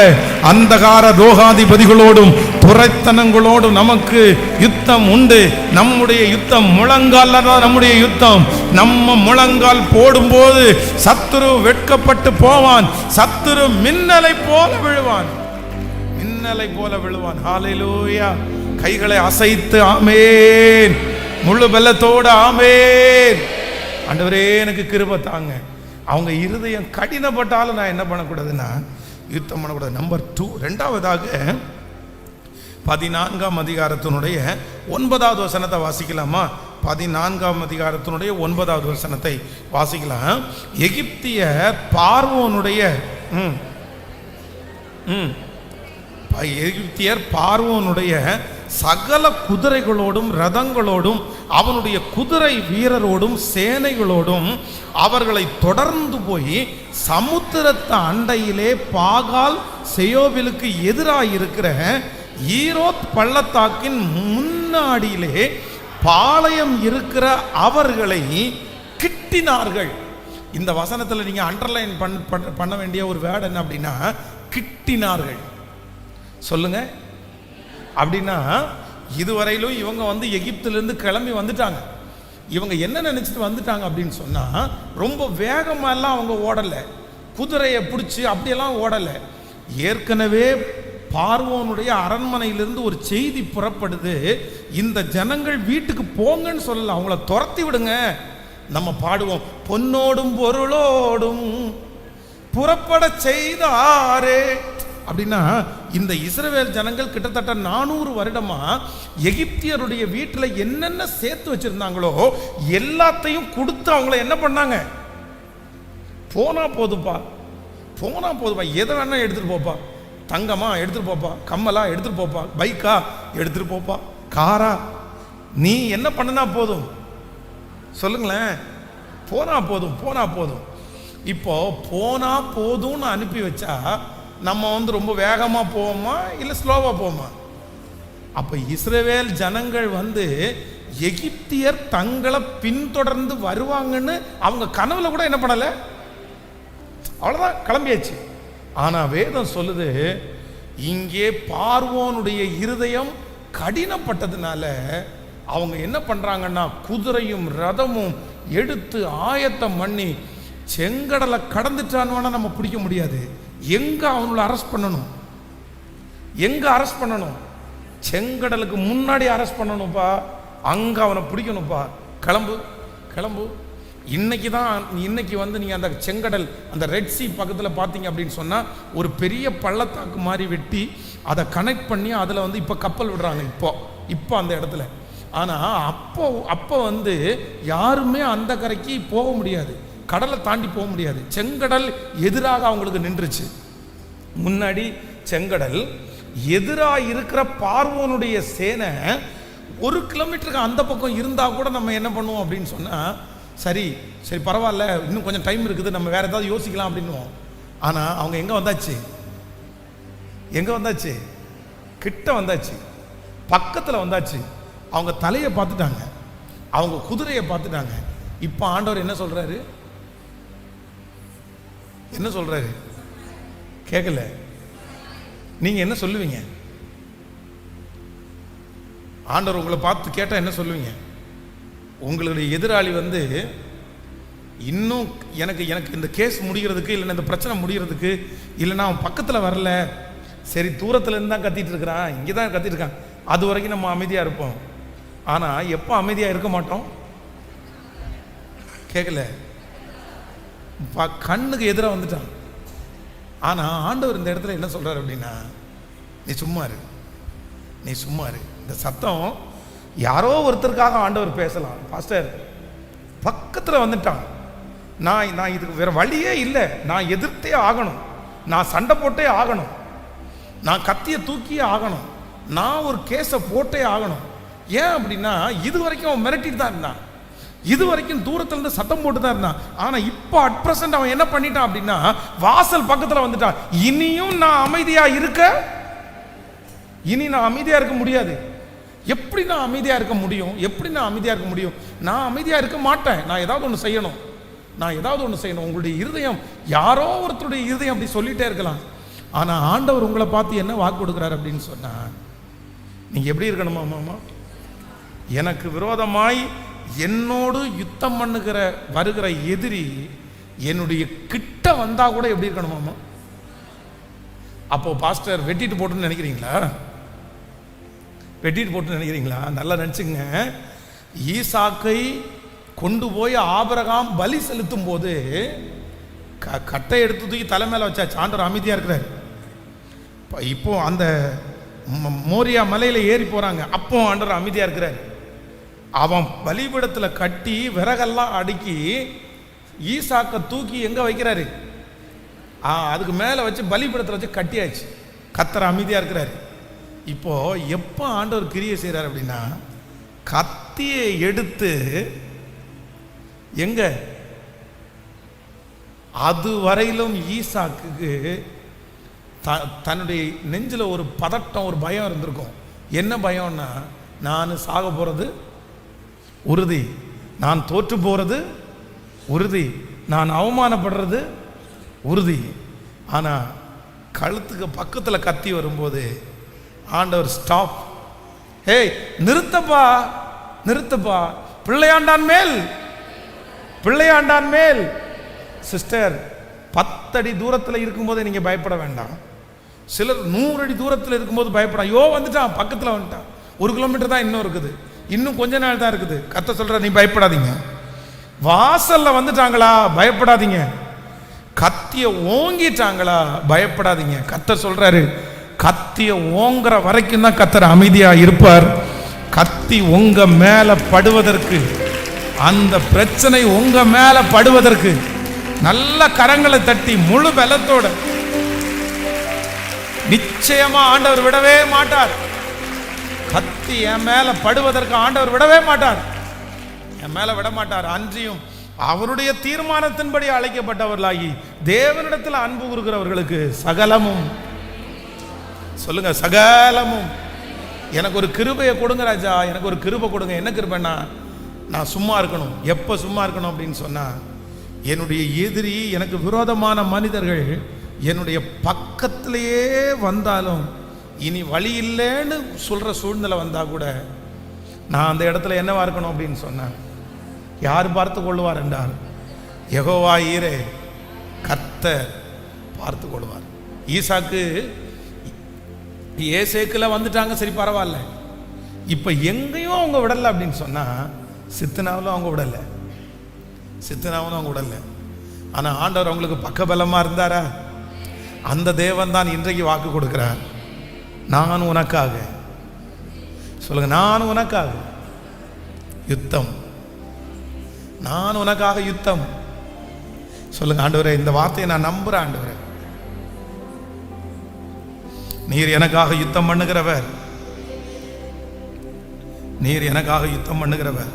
அந்தகார ரோகாதிபதிகளோடும் துரைத்தனங்களோடும் நமக்கு யுத்தம் உண்டு. நம்முடைய யுத்தம் முழங்கால் தான். நம்முடைய யுத்தம் நம்ம முழங்கால் போடும்போது சத்துரு வெட்கப்பட்டு போவான். சத்துரு மின்னலை போல விழுவான். ஹல்லேலூயா. கைகளை அசைத்து ஆமேன், முழு பலத்தோடு ஆமேன். ஆண்டவரே எனக்கு கிருபை தாங்க. அவங்க இருதயம் கடினப்பட்டாலும் நான் என்ன பண்ணக்கூடாதுன்னா யுத்தம் பண்ணக்கூடாது. நம்பர் 2, 2வதாக 14ஆம் அதிகாரத்தினுடைய 9வது வசனத்தை வாசிக்கலாமா? 14ஆம் அதிகாரத்தினுடைய 9வது வசனத்தை வாசிக்கலாம். எகிப்திய பார்வோனுடைய சகல குதிரைகளோடும் ரதங்களோடும் அவனுடைய குதிரை வீரரோடும் சேனைகளோடும் அவர்களை தொடர்ந்து போய் சமுத்திரத்து அண்டையிலே பாகால் செயோவிலுக்கு எதிராக இருக்கிற ஈரோத் பள்ளத்தாக்கின் முன்னாடியிலே பாளையம் இருக்கிற அவர்களை கிட்டினார்கள். இந்த வசனத்தில் நீங்கள் அண்டர்லைன் பண்ண வேண்டிய ஒரு வேர்டு என்ன அப்படின்னா, கிட்டினார்கள். சொல்லுங்க. அப்படின்னா இதுவரையிலும் இவங்க எகிப்திலிருந்து கிளம்பி வந்துட்டாங்க. இவங்க என்ன நினைச்சிட்டு வந்துட்டாங்க அப்படின்னு சொன்னா, ரொம்ப வேகமெல்லாம் அவங்க ஓடலை, குதிரையை பிடிச்சி அப்படியெல்லாம் ஓடலை. ஏற்கனவே பார்வோனுடைய அரண்மனையிலிருந்து ஒரு செய்தி புறப்படுது, இந்த ஜனங்கள் வீட்டுக்கு போங்கன்னு சொல்லல, அவங்கள துரத்தி விடுங்க. நம்ம பாடுவோம், பொன்னோடும் பொருளோடும் புறப்பட செய்தாரே. அப்படின்னா இந்த இஸ்ரவேல் ஜனங்கள் கிட்டத்தட்ட 400 வருடமா எகிப்தியருடைய வீட்டில் என்னென்ன சேர்த்து வச்சிருந்தாங்களோ எல்லாத்தையும் கொடுத்து அவங்கள என்ன பண்ணாங்க? போனா போதுப்பா, போனா போதுப்பா, எதை வேணா எடுத்துட்டு போப்பா, தங்கமா எடுத்துட்டு போப்பா, கம்மலா எடுத்துட்டு போப்பா, பைக்கா எடுத்துட்டு போப்பா, காரா, நீ என்ன பண்ணனா போதும் சொல்லுங்களேன். போனா போதும், போனா போதும். இப்போ போனா போதும்னு அனுப்பி வச்சா நம்ம ரொம்ப வேகமா போவோமா இல்லை ஸ்லோவா போவோமா? அப்ப இஸ்ரவேல் ஜனங்கள் எகிப்தியர் தங்களை பின்தொடர்ந்து வருவாங்கன்னு அவங்க கனவுல கூட என்ன பண்ணல, அவ்வளவுதான் கிளம்பியாச்சு. ஆனா வேதம் சொல்லுது, இங்கே பார்வோனுடைய இருதயம் கடினப்பட்டதுனால அவங்க என்ன பண்றாங்கன்னா குதிரையும் ரதமும் எடுத்து ஆயத்தம் பண்ணி செங்கடலை கடந்துட்டான்னு நம்ம பிடிக்க முடியாது. எங்க அவங்கள அரெஸ்ட் பண்ணணும்? எங்க அரெஸ்ட் பண்ணணும்? செங்கடலுக்கு முன்னாடி அரெஸ்ட் பண்ணணும்ப்பா, அங்க அவனை பிடிக்கணும்ப்பா. கிளம்பு கிளம்பு. இன்னைக்கு நீங்க அந்த செங்கடல், அந்த ரெட் சி பக்கத்தில் பார்த்தீங்க அப்படின்னு சொன்னா ஒரு பெரிய பள்ளத்தாக்கு மாதிரி வெட்டி அதை கனெக்ட் பண்ணி அதுல இப்ப கப்பல் விடுறாங்க. இப்போ அந்த இடத்துல. ஆனா அப்போ யாருமே அந்த கரைக்கு போக முடியாது, கடலை தாண்டி போக முடியாது. செங்கடல் எதிராக அவங்களுக்கு நின்றுச்சு. முன்னாடி செங்கடல், எதிராக இருக்கிற பார்வோனுடைய சேனை 1 கிலோமீட்டருக்கு அந்த பக்கம் இருந்தா கூட நம்ம என்ன பண்ணுவோம் அப்படின்னு சொன்னா, சரி சரி பரவாயில்ல, இன்னும் கொஞ்சம் டைம் இருக்குது, நம்ம வேற ஏதாவது யோசிக்கலாம் அப்படின்னுவோம். ஆனா அவங்க எங்க வந்தாச்சு? கிட்ட வந்தாச்சு, பக்கத்துல வந்தாச்சு. அவங்க தலையை பார்த்துட்டாங்க, அவங்க குதிரையை பார்த்துட்டாங்க. இப்ப ஆண்டவர் என்ன சொல்றாரு? கேட்கல. நீங்க என்ன சொல்லுவீங்க? ஆண்டவர் உங்களை பார்த்து கேட்டா என்ன சொல்லுவீங்க? உங்களுடைய எதிராளி இன்னும் எனக்கு இந்த கேஸ் முடிகிறதுக்கு, இல்லைன்னா இந்த பிரச்சனை முடிகிறதுக்கு, இல்லைன்னா அவன் பக்கத்தில் வரல, சரி தூரத்துல இருந்து தான் கத்திட்டு இருக்கிறான், இங்கே தான் கத்திட்டு இருக்கான், அது வரைக்கும் நம்ம அமைதியா இருப்போம். ஆனா எப்போ அமைதியா இருக்க மாட்டோம்? கேட்கல. கண்ணுக்கு எதிராக வந்துட்டான். ஆனா ஆண்டவர் இந்த இடத்துல என்ன சொல்றாரு அப்படின்னா, நீ சும்மா இரு. இந்த சத்தம் யாரோ ஒருத்தருக்காக ஆண்டவர் பேசலாம். பாஸ்டர் பக்கத்துல வந்துட்டான், நான் இதுக்கு வேற வழியே இல்லை, நான் எதிர்த்தே ஆகணும், நான் சண்டை போட்டே ஆகணும், நான் கத்திய தூக்கியே ஆகணும், நான் ஒரு கேஸை போட்டே ஆகணும். ஏன் அப்படின்னா இது வரைக்கும் அவன் மிரட்டிட்டு தான் இருந்தான், இது வரைக்கும் தூரத்துல இருந்து சத்தம் போட்டு தான் இருந்தான். ஆனா இப்போ அட் பிரசன்ட் அவன் என்ன பண்ணிட்டான் அப்படின்னா வாசல் பக்கத்துல வந்துட்டான். இனியும் நான் அமைதியா இருக்க முடியாது. எப்படி நான் அமைதியா இருக்க முடியும்? நான் அமைதியா இருக்க மாட்டேன். நான் ஏதாவது ஒன்று செய்யணும். உங்களுடைய இருதயம், யாரோ ஒருத்தருடைய இருதயம் அப்படி சொல்லிட்டே இருக்கலாம். ஆனா ஆண்டவர் உங்களை பார்த்து என்ன வாக்கு கொடுக்குறாரு அப்படின்னு சொன்னா, நீங்க எப்படி இருக்கணுமா? மாமா, எனக்கு விரோதமாய் என்னோடு யுத்தம் வருகிற எதிரி என்னுடைய கிட்ட வந்தா கூட எப்படி இருக்கணுமாமா? அப்போ பாஸ்டர் வெட்டிட்டு போட்டுன்னு நினைக்கிறீங்களா? நல்லா நினைச்சுங்க. ஈசாக்கை கொண்டு போய் ஆபிரகாம் பலி செலுத்தும் போது கட்டை எடுத்து தூக்கி தலை மேல வச்சாச்சு. ஆண்டவர் அமைதியா இருக்கிறார். இப்போ அந்த மோரியா மலையில ஏறி போறாங்க, அப்போ ஆண்டவர் அமைதியா இருக்கிறார். அவன் பலிபீடத்துல கட்டி விறகெல்லாம் அடுக்கி ஈசாக்க தூக்கி எங்க வைக்கிறாரு? அதுக்கு மேல வச்சு பலிபீடத்துல வச்சு கட்டியாச்சு. கர்த்தர் அமைதியா இருக்கிறாரு. இப்போ எப்ப ஆண்டவர் கிரியை செய்யறாரு அப்படின்னா, கத்தியை எடுத்து எங்க அது வரையிலும் ஈசாக்கு தன்னுடைய நெஞ்சில ஒரு பதட்டம், ஒரு பயம் இருந்திருக்கும். என்ன பயம்னா, நான் சாக போறது உறுதி, நான் தோற்று போறது உறுதி, நான் அவமானப்படுறது உறுதி. ஆனா கழுத்துக்கு பக்கத்துல கத்தி வரும்போது ஆண்டவர் ஸ்டாப், ஏய் நிறுத்தப்பா, பிள்ளையாண்டான் மேல். சிஸ்டர், 10 அடி தூரத்தில் இருக்கும்போது நீங்க பயப்பட வேண்டாம். சிலர் 100 அடி தூரத்தில் இருக்கும்போது பயப்பட, ஐயோ வந்துட்டான், பக்கத்தில் வந்துட்டான், 1 கிலோமீட்டர் தான் இன்னும் இருக்குது, இன்னும் கொஞ்ச நாள் தான் இருக்குது. கர்த்தர் சொல்ற, நீ பயப்படாதீங்க. வாசல்ல வந்துட்டாங்களா, பயப்படாதீங்க. கத்திய ஓங்கிட்டாங்களா, பயப்படாதீங்க. கர்த்தர் சொல்றாரு, கத்திய ஓங்குற வரைக்கும் தான் கர்த்தர் அமைதியா இருப்பார். கத்தி உங்க மேல படுவதற்கு, அந்த பிரச்சனை உங்க மேல படுவதற்கு நல்ல கரங்களை தட்டி முழு பலத்தோட நிச்சயமா ஆண்டவர் விடவே மாட்டார். கத்தி என் மேல படுவதற்கு ஆண்டவர் விடவே மாட்டார், என் மேல விட மாட்டார். அன்றியும் அவருடைய தீர்மானத்தின்படி அழைக்கப்பட்டவர்களாகி தேவனிடத்தில் அன்பு கூறுகிறவர்களுக்கு சகலமும், சொல்லுங்க சகலமும். எனக்கு ஒரு கிருபையை கொடுங்க ராஜா, எனக்கு ஒரு கிருபை கொடுங்க. என்ன கிருபைன்னா, நான் சும்மா இருக்கணும். எப்போ சும்மா இருக்கணும் அப்படின்னு சொன்னா, என்னுடைய எதிரி, எனக்கு விரோதமான மனிதர்கள் என்னுடைய பக்கத்திலேயே வந்தாலும், இனி வழி இல்லைன்னு சொல்ற சூழ்நிலை வந்தா கூட நான் அந்த இடத்துல என்னவா இருக்கணும் அப்படின்னு சொன்னேன், யார் பார்த்து கொள்வார் என்றார், யெகோவா ஈரே, கர்த்தர் பார்த்து கொள்வார். ஈசாக்கு ஏசேக்குல வந்துட்டாங்க, சரி பரவாயில்ல. இப்ப எங்கேயும் அவங்க விடல அப்படின்னு சொன்னா, சித்தனாவிலும் அவங்க விடல, சித்தனாவிலும் அவங்க விடல. ஆனா ஆண்டவர் அவங்களுக்கு பக்கபலமா இருந்தாரா? அந்த தேவன் தான் இன்றைக்கு வாக்கு கொடுக்கிறார், நான் உனக்காக, சொல்லுங்க, நான் உனக்காக யுத்தம், நான் உனக்காக யுத்தம். சொல்லுங்க, ஆண்டவரே இந்த வார்த்தையை நான் நம்புறேன். ஆண்டவரே, நீர் எனக்காக யுத்தம் பண்ணுகிறவர், நீர் எனக்காக யுத்தம் பண்ணுகிறவர்.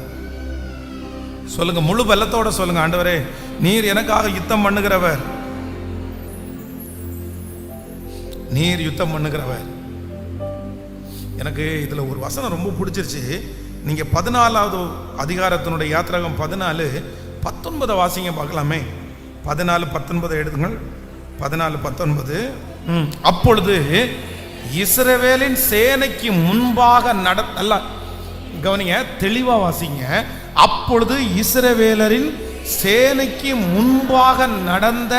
சொல்லுங்க, முழு பலத்தோட சொல்லுங்க, ஆண்டவரே நீர் எனக்காக யுத்தம் பண்ணுகிறவர், நீர் யுத்தம் பண்ணுகிறவர். எனக்கு இதுல ஒரு வசனம் ரொம்ப பிடிச்சிருச்சு. நீங்க 14வது அதிகாரத்தினுடைய யாத்திராகம் 14:19 வாசிங்க பார்க்கலாமே. 14:19 எடுத்துங்கள். 14:19. அப்பொழுது இஸ்ரவேலின் சேனைக்கு முன்பாக நல்லா கவனிங்க, தெளிவா வாசிங்க. அப்பொழுது இஸ்ரவேலரின் சேனைக்கு முன்பாக நடந்த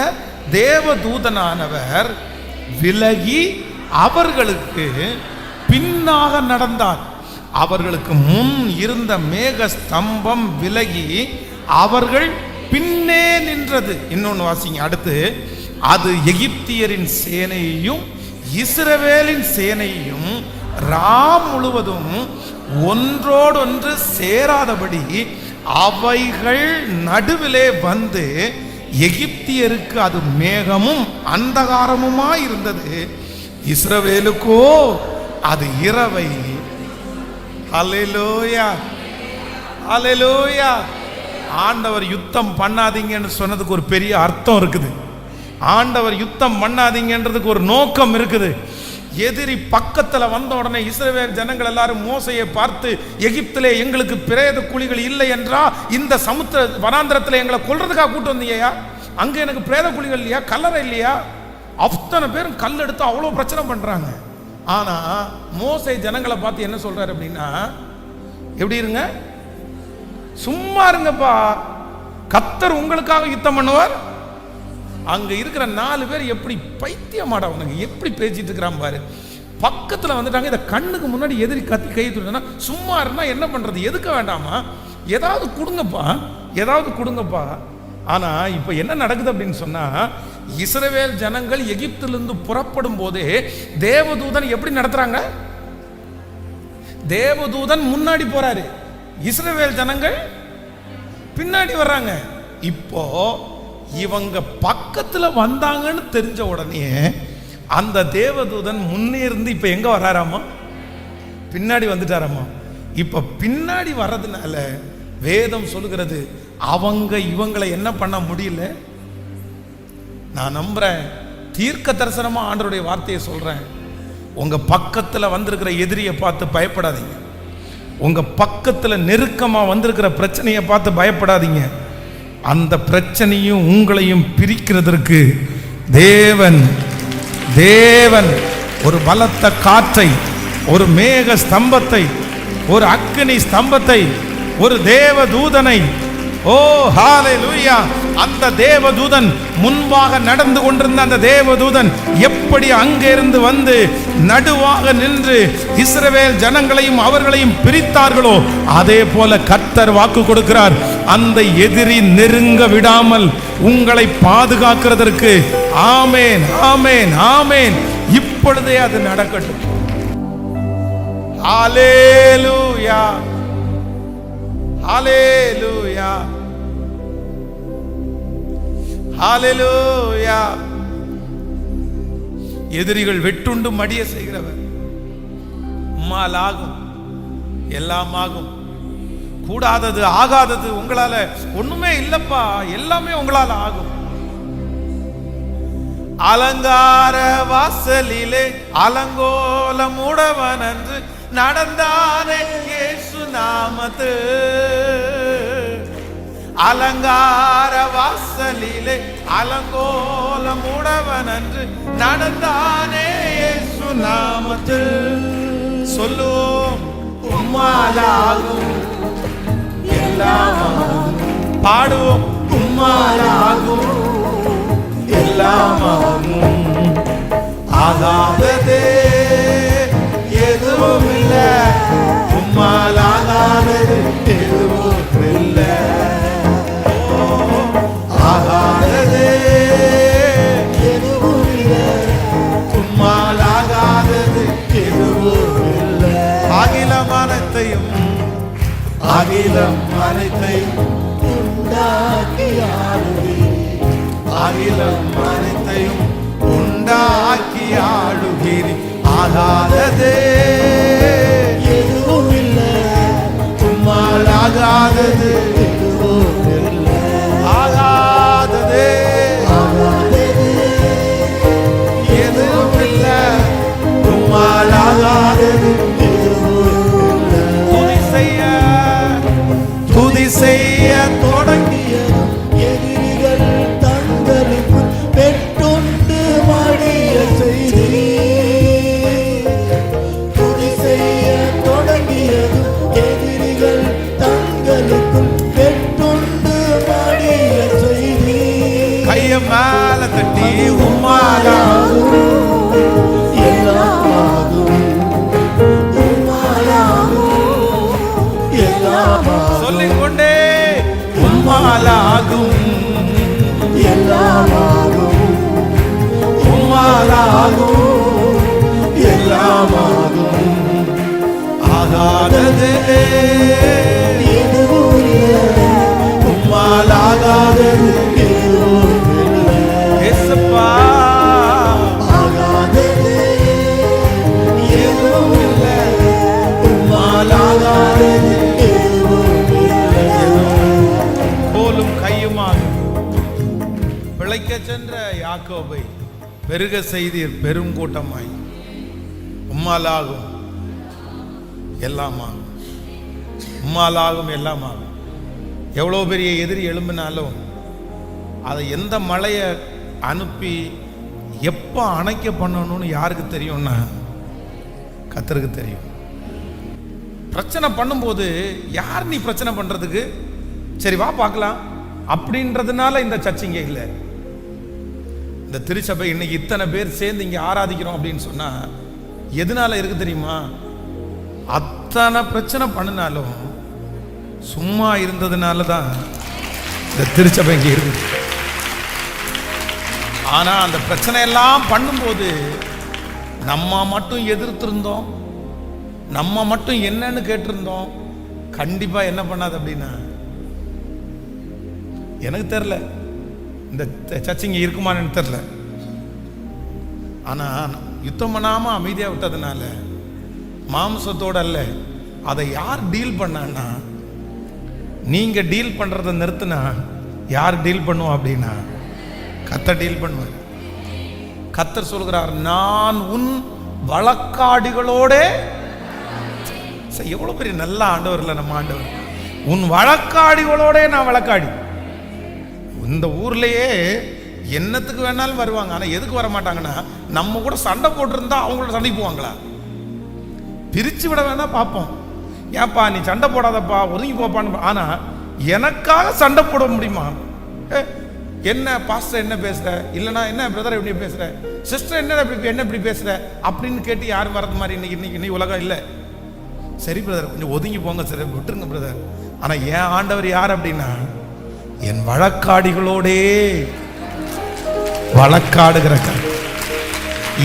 தேவதூதனானவர் விலகி அவர்களுக்கு பின்னாக நடந்தார். அவர்களுக்கு முன் இருந்த மேக ஸ்தம்பம் விலகி அவர்கள் பின்னே நின்றது. இன்னொன்னு வாசிங்க அடுத்து. அது எகிப்தியரின் சேனையையும் இஸ்ரவேலின் சேனையையும் ராம் முழுவதும் ஒன்றோடொன்று சேராதபடி அவைகள் நடுவிலே வந்து எகிப்தியருக்கு அது மேகமும் அந்தகாரமுமாய் இருந்தது, இஸ்ரவேலுக்கோ அது இரவை. அல்லேலூயா, அல்லேலூயா. ஆண்டவர் யுத்தம் பண்ணாதீங்கன்னு சொன்னதுக்கு ஒரு பெரிய அர்த்தம் இருக்குது. ஆண்டவர் யுத்தம் பண்ணாதீங்கன்றதுக்கு ஒரு நோக்கம் இருக்குது. எதிரி பக்கத்துல வந்த உடனே இஸ்ரவேல் ஜனங்கள் எல்லாரும் மோசையை பார்த்து, எகிப்திலே எங்களுக்கு பிரேத குழிகள் இல்லை என்றா இந்த சமுத்திர வனாந்திரத்தில் எங்களை கொல்றதுக்காக கூட்டு வந்தீங்கயா? அங்க எனக்கு பிரேத குழிகள் இல்லையா, கல்லறை இல்லையா? அத்தனை பேரும் கல் எடுத்து அவ்வளோ பிரச்சனை பண்றாங்க. ஆனா மோசை ஜனங்களை பார்த்து என்ன சொல்றாரு அப்படின்னா, எப்படி இருங்க, சும்மா இருங்கப்பா, கர்த்தர் உங்களுக்காக யுத்தம் பண்ணுவார். அங்க இருக்கிற 4 பேர் எப்படி பைத்தியமாடவனுங்க, எப்படி பேசிட்டு இருக்கிறான் பாரு. பக்கத்துல வந்துட்டாங்க. இதை கண்ணுக்கு முன்னாடி எதிரி கத்தி கை தூக்கினா, சும்மா இருந்தா என்ன பண்றது, எதுக்க வேண்டாமா, ஏதாவது கொடுங்கப்பா, ஏதாவது கொடுங்கப்பா. ஆனா இப்ப என்ன நடக்குது அப்படின்னு சொன்னா, இஸ்ரவேல் ஜனங்கள் எகிப்திலிருந்து புறப்படும் போதே தேவதூதன் எப்படி நடத்துறாங்க, தேவதூதன் முன்னாடி போறாரு, இஸ்ரவேல் ஜனங்கள் பின்னாடி வர்றாங்க. இப்போ இவங்க பக்கத்துல வந்தாங்கன்னு தெரிஞ்ச உடனே அந்த தேவதூதன் முன்னே இருந்து இப்ப எங்க வர்றாராமா, பின்னாடி வந்துட்டாராமா. இப்ப பின்னாடி வர்றதுனால வேதம் சொல்லுகிறது, அவங்க இவங்களை என்ன பண்ண முடியல. நான் நம்புறேன், தீர்க்க தரிசனமா ஆண்டவருடைய வார்த்தையை சொல்றேன். உங்க பக்கத்துல வந்திருக்கிற எதிரியை பார்த்து பயப்படாதீங்க. உங்க பக்கத்துல நெருக்கமா வந்திருக்கிற பிரச்சனையை பார்த்து பயப்படாதீங்க. அந்த பிரச்சனையும் உங்களையும் பிரிக்கிறதற்கு தேவன் ஒரு பலத்த காற்றை, ஒரு மேக ஸ்தம்பத்தை, ஒரு அக்கினி ஸ்தம்பத்தை, ஒரு தேவதூதனை, ஓ ஹalleluya, அந்த தேவதூதன் முன்பாக நடந்து கொண்டிருந்த அந்த தேவதூதன் எப்படி அங்கிருந்து வந்து நடுவாக நின்று இஸ்ரவேல் ஜனங்களையும் அவர்களையும் பிரித்தார்களோ, அதே போல கர்த்தர் வாக்கு கொடுக்கிறார், அந்த எதிரி நெருங்க விடாமல் உங்களை பாதுகாக்கிறதற்கு. ஆமேன், ஆமேன், ஆமேன். இப்பொழுதே அது நடக்கட்டும். ஹல்லேலூயா, ஹல்லேலூயா, ஹல்லேலூயா. எதிரிகள் வெட்டுண்டு மடிய செய்கிறவர். உம்மால் ஆகும், எல்லாம் ஆகும். கூடாதது ஆகாதது உங்களால ஒண்ணுமே இல்லப்பா, எல்லாமே உங்களால ஆகும். அலங்கார வாசலிலே அலங்கோலம் உடவன் என்று நடந்தானே இயேசு நாமத்து. அலங்கார வாசலிலே அலங்கோலம் உடவன் என்று நடந்தானே இயேசு நாமத்து. சொல்லுவோம், உம்மாலாகும் எல்லாம். பாடுவோம், உம்மாலாகும் எல்லாமாகும். ஆகாததே எதுவும் இல்லை, உம்மால் ஆகாதது எதுவும் இல்லை. ஆகாததே எதுவும் இல்லை, உம்மால் ஆகாதது எதுவும் இல்லை. அகிலம் அனைத்தையும், அகிலம் அனைத்தையும் உண்டாக்கி ஆளுகிறீர். அகிலம் அனைத்தையும் உண்டாக்கி ஆளுகிறீர். ஆகாததே எதுவும் இல்லை, உம்மால் ஆகாதது எதுவும் இல்லை. ஆகாததே எதுவும் இல்லை, உம்மால் ஆகாதது எதுவும் இல்லை. துதி செய்ய தொடங்கியதும் எதிரிகள் தங்களுக்குள் பெற்றுண்டு மடிய செய்தி. துதி செய்ய தொடங்கியதும் எதிரிகள் தங்களுக்குள் பெற்றுண்டு மடிய செய்தி. கைய மேல தட்டி உம்மாலாகும் எல்லாமாகும், உம்மாலாகும் எல்லாமாகும். சொல்லிக்கொண்டே உம்மாலாகும் எல்லாமாகும், உம்மாலாகும் எல்லாமாகும். ஆகாததே எதுவும் இல்லை, உம்மால் ஆகாதது எதுவும் இல்லை. இயேசுப்பா, ஆகாததே எதுவும் இல்லை, உம்மால் ஆகாதது எதுவும் இல்லை. கோலும் கையுமாக பிழைக்க சென்ற யாக்கோபை பெருக செய்தீர் பெரும் கூட்டமாய். உம்மாலாகும் எல்லாமாகும், உம்மாலாகும் எல்லாமாகும். எவ்வளோ பெரிய எதிரி எழும்பினாலும் அதை எந்த மழையை அனுப்பி எப்போ அணைக்க பண்ணணும்னு யாருக்கு தெரியும்னா கர்த்தருக்கு தெரியும். பிரச்சனை பண்ணும்போது யார் நீ பிரச்சனை பண்றதுக்கு, சரி வா பார்க்கலாம் அப்படின்றதுனால இந்த சர்ச்சிங்க இல்லை. இந்த திருச்சபை இன்னைக்கு இத்தனை பேர் சேர்ந்து இங்கே ஆராதிக்கிறோம் அப்படின்னு சொன்னா எதனால இருக்கு தெரியுமா? அத்தனை பிரச்சனை பண்ணினாலும் சும்மா இருந்ததுனால தான் இந்த திருச்சபை இங்கே இருக்கு. ஆனா அந்த பிரச்சனை எல்லாம் பண்ணும்போது நம்ம மட்டும் எதிர்த்திருந்தோம், நம்ம மட்டும் என்னன்னு கேட்டிருந்தோம், கண்டிப்பா என்ன பண்ணாது அப்படின்னா எனக்கு தெரியல, இந்த சர்ச்சிங்க இருக்குமான்னு எனக்கு தெரியல. ஆனா யுத்தம் பண்ணாம அமைதியா விட்டதுனால மாம்சத்தோட அல்ல, அதை யார் டீல் பண்ணான்னா, நீங்க டீல் பண்றதை நிறுத்தினா யார் டீல் பண்ணுவோம் அப்படின்னா கர்த்தர் டீல் பண்ணுவார். கர்த்தர் சொல்கிறார், நான் உன் வழக்காடிகளோட. எவ்வளவு பெரிய நல்ல ஆண்டவர் இல்ல நம்ம ஆண்டவர். உன் வழக்காடிகளோட நான் வழக்காடி. இந்த ஊர்லயே என்னத்துக்கு வேணாலும் வருவாங்க, ஆனா எதுக்கு வர மாட்டாங்கன்னா நம்ம கூட சண்டை போட்டிருந்தா அவங்களோட சண்டைக்கு போவாங்களா, பிரிச்சு விட வேணா பார்ப்போம். ஏப்பா நீ சண்டை போடாதப்பா ஒதுங்கி போப்பான்னு. ஆனா எனக்காக சண்டை போட முடியுமா? என்ன பாஸ்டர் என்ன பேசுற, இல்லைன்னா என்ன பிரதர் எப்படி பேசுற, சிஸ்டர் என்ன இப்படி பேசுற அப்படின்னு கேட்டு யாரும் வரது மாதிரி இன்னைக்கு உலகம் இல்லை. சரி பிரதர் கொஞ்சம் ஒதுங்கி போங்க, சரி விட்டுருங்க பிரதர், ஆனா என் ஆண்டவர் யார் அப்படின்னா, என் வழக்காடிகளோடே வழக்காடுகிற கர்த்தர்.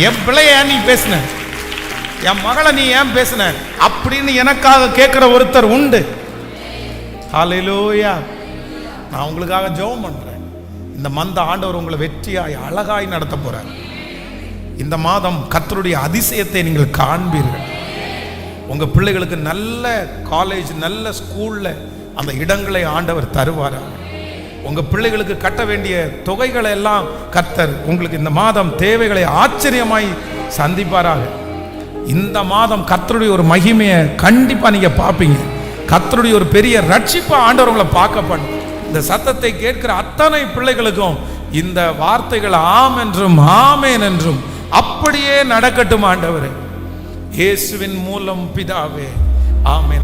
என் பிள்ளைய நீ பேசுன, என் மகளை நீ ஏன் பேசுன அப்படின்னு எனக்காக கேட்கிற ஒருத்தர் உண்டு. ஹல்லேலூயா. நான் உங்களுக்காக ஜெபம் பண்றேன். இந்த மந்த ஆண்டவர் உங்களை வெற்றியாய் அழகாய் நடத்த போறார். இந்த மாதம் கர்த்தருடைய அதிசயத்தை நீங்கள் காண்பீர்கள். உங்க பிள்ளைகளுக்கு நல்ல காலேஜ், நல்ல ஸ்கூல்ல அந்த இடங்களை ஆண்டவர் தருவாரா. உங்க பிள்ளைகளுக்கு கட்ட வேண்டிய தொகைகளை எல்லாம் கர்த்தர் உங்களுக்கு இந்த மாதம் தேவைகளை ஆச்சரியமாய் சந்திப்பாராக. இந்த மாதம் கர்த்தருடைய ஒரு மகிமையை கண்டிப்பா நீங்க பார்ப்பீங்க. கர்த்தருடைய ஒரு பெரிய ரட்சிப்பா ஆண்டவர் உங்களை பார்க்கப்படும். இந்த சத்தத்தை கேட்கிற அத்தனை பிள்ளைகளுக்கும் இந்த வார்த்தைகள் ஆம் என்றும் ஆமேன் என்றும் அப்படியே நடக்கட்டும் ஆண்டவரே, இயேசுவின் மூலம் பிதாவே, ஆமென்.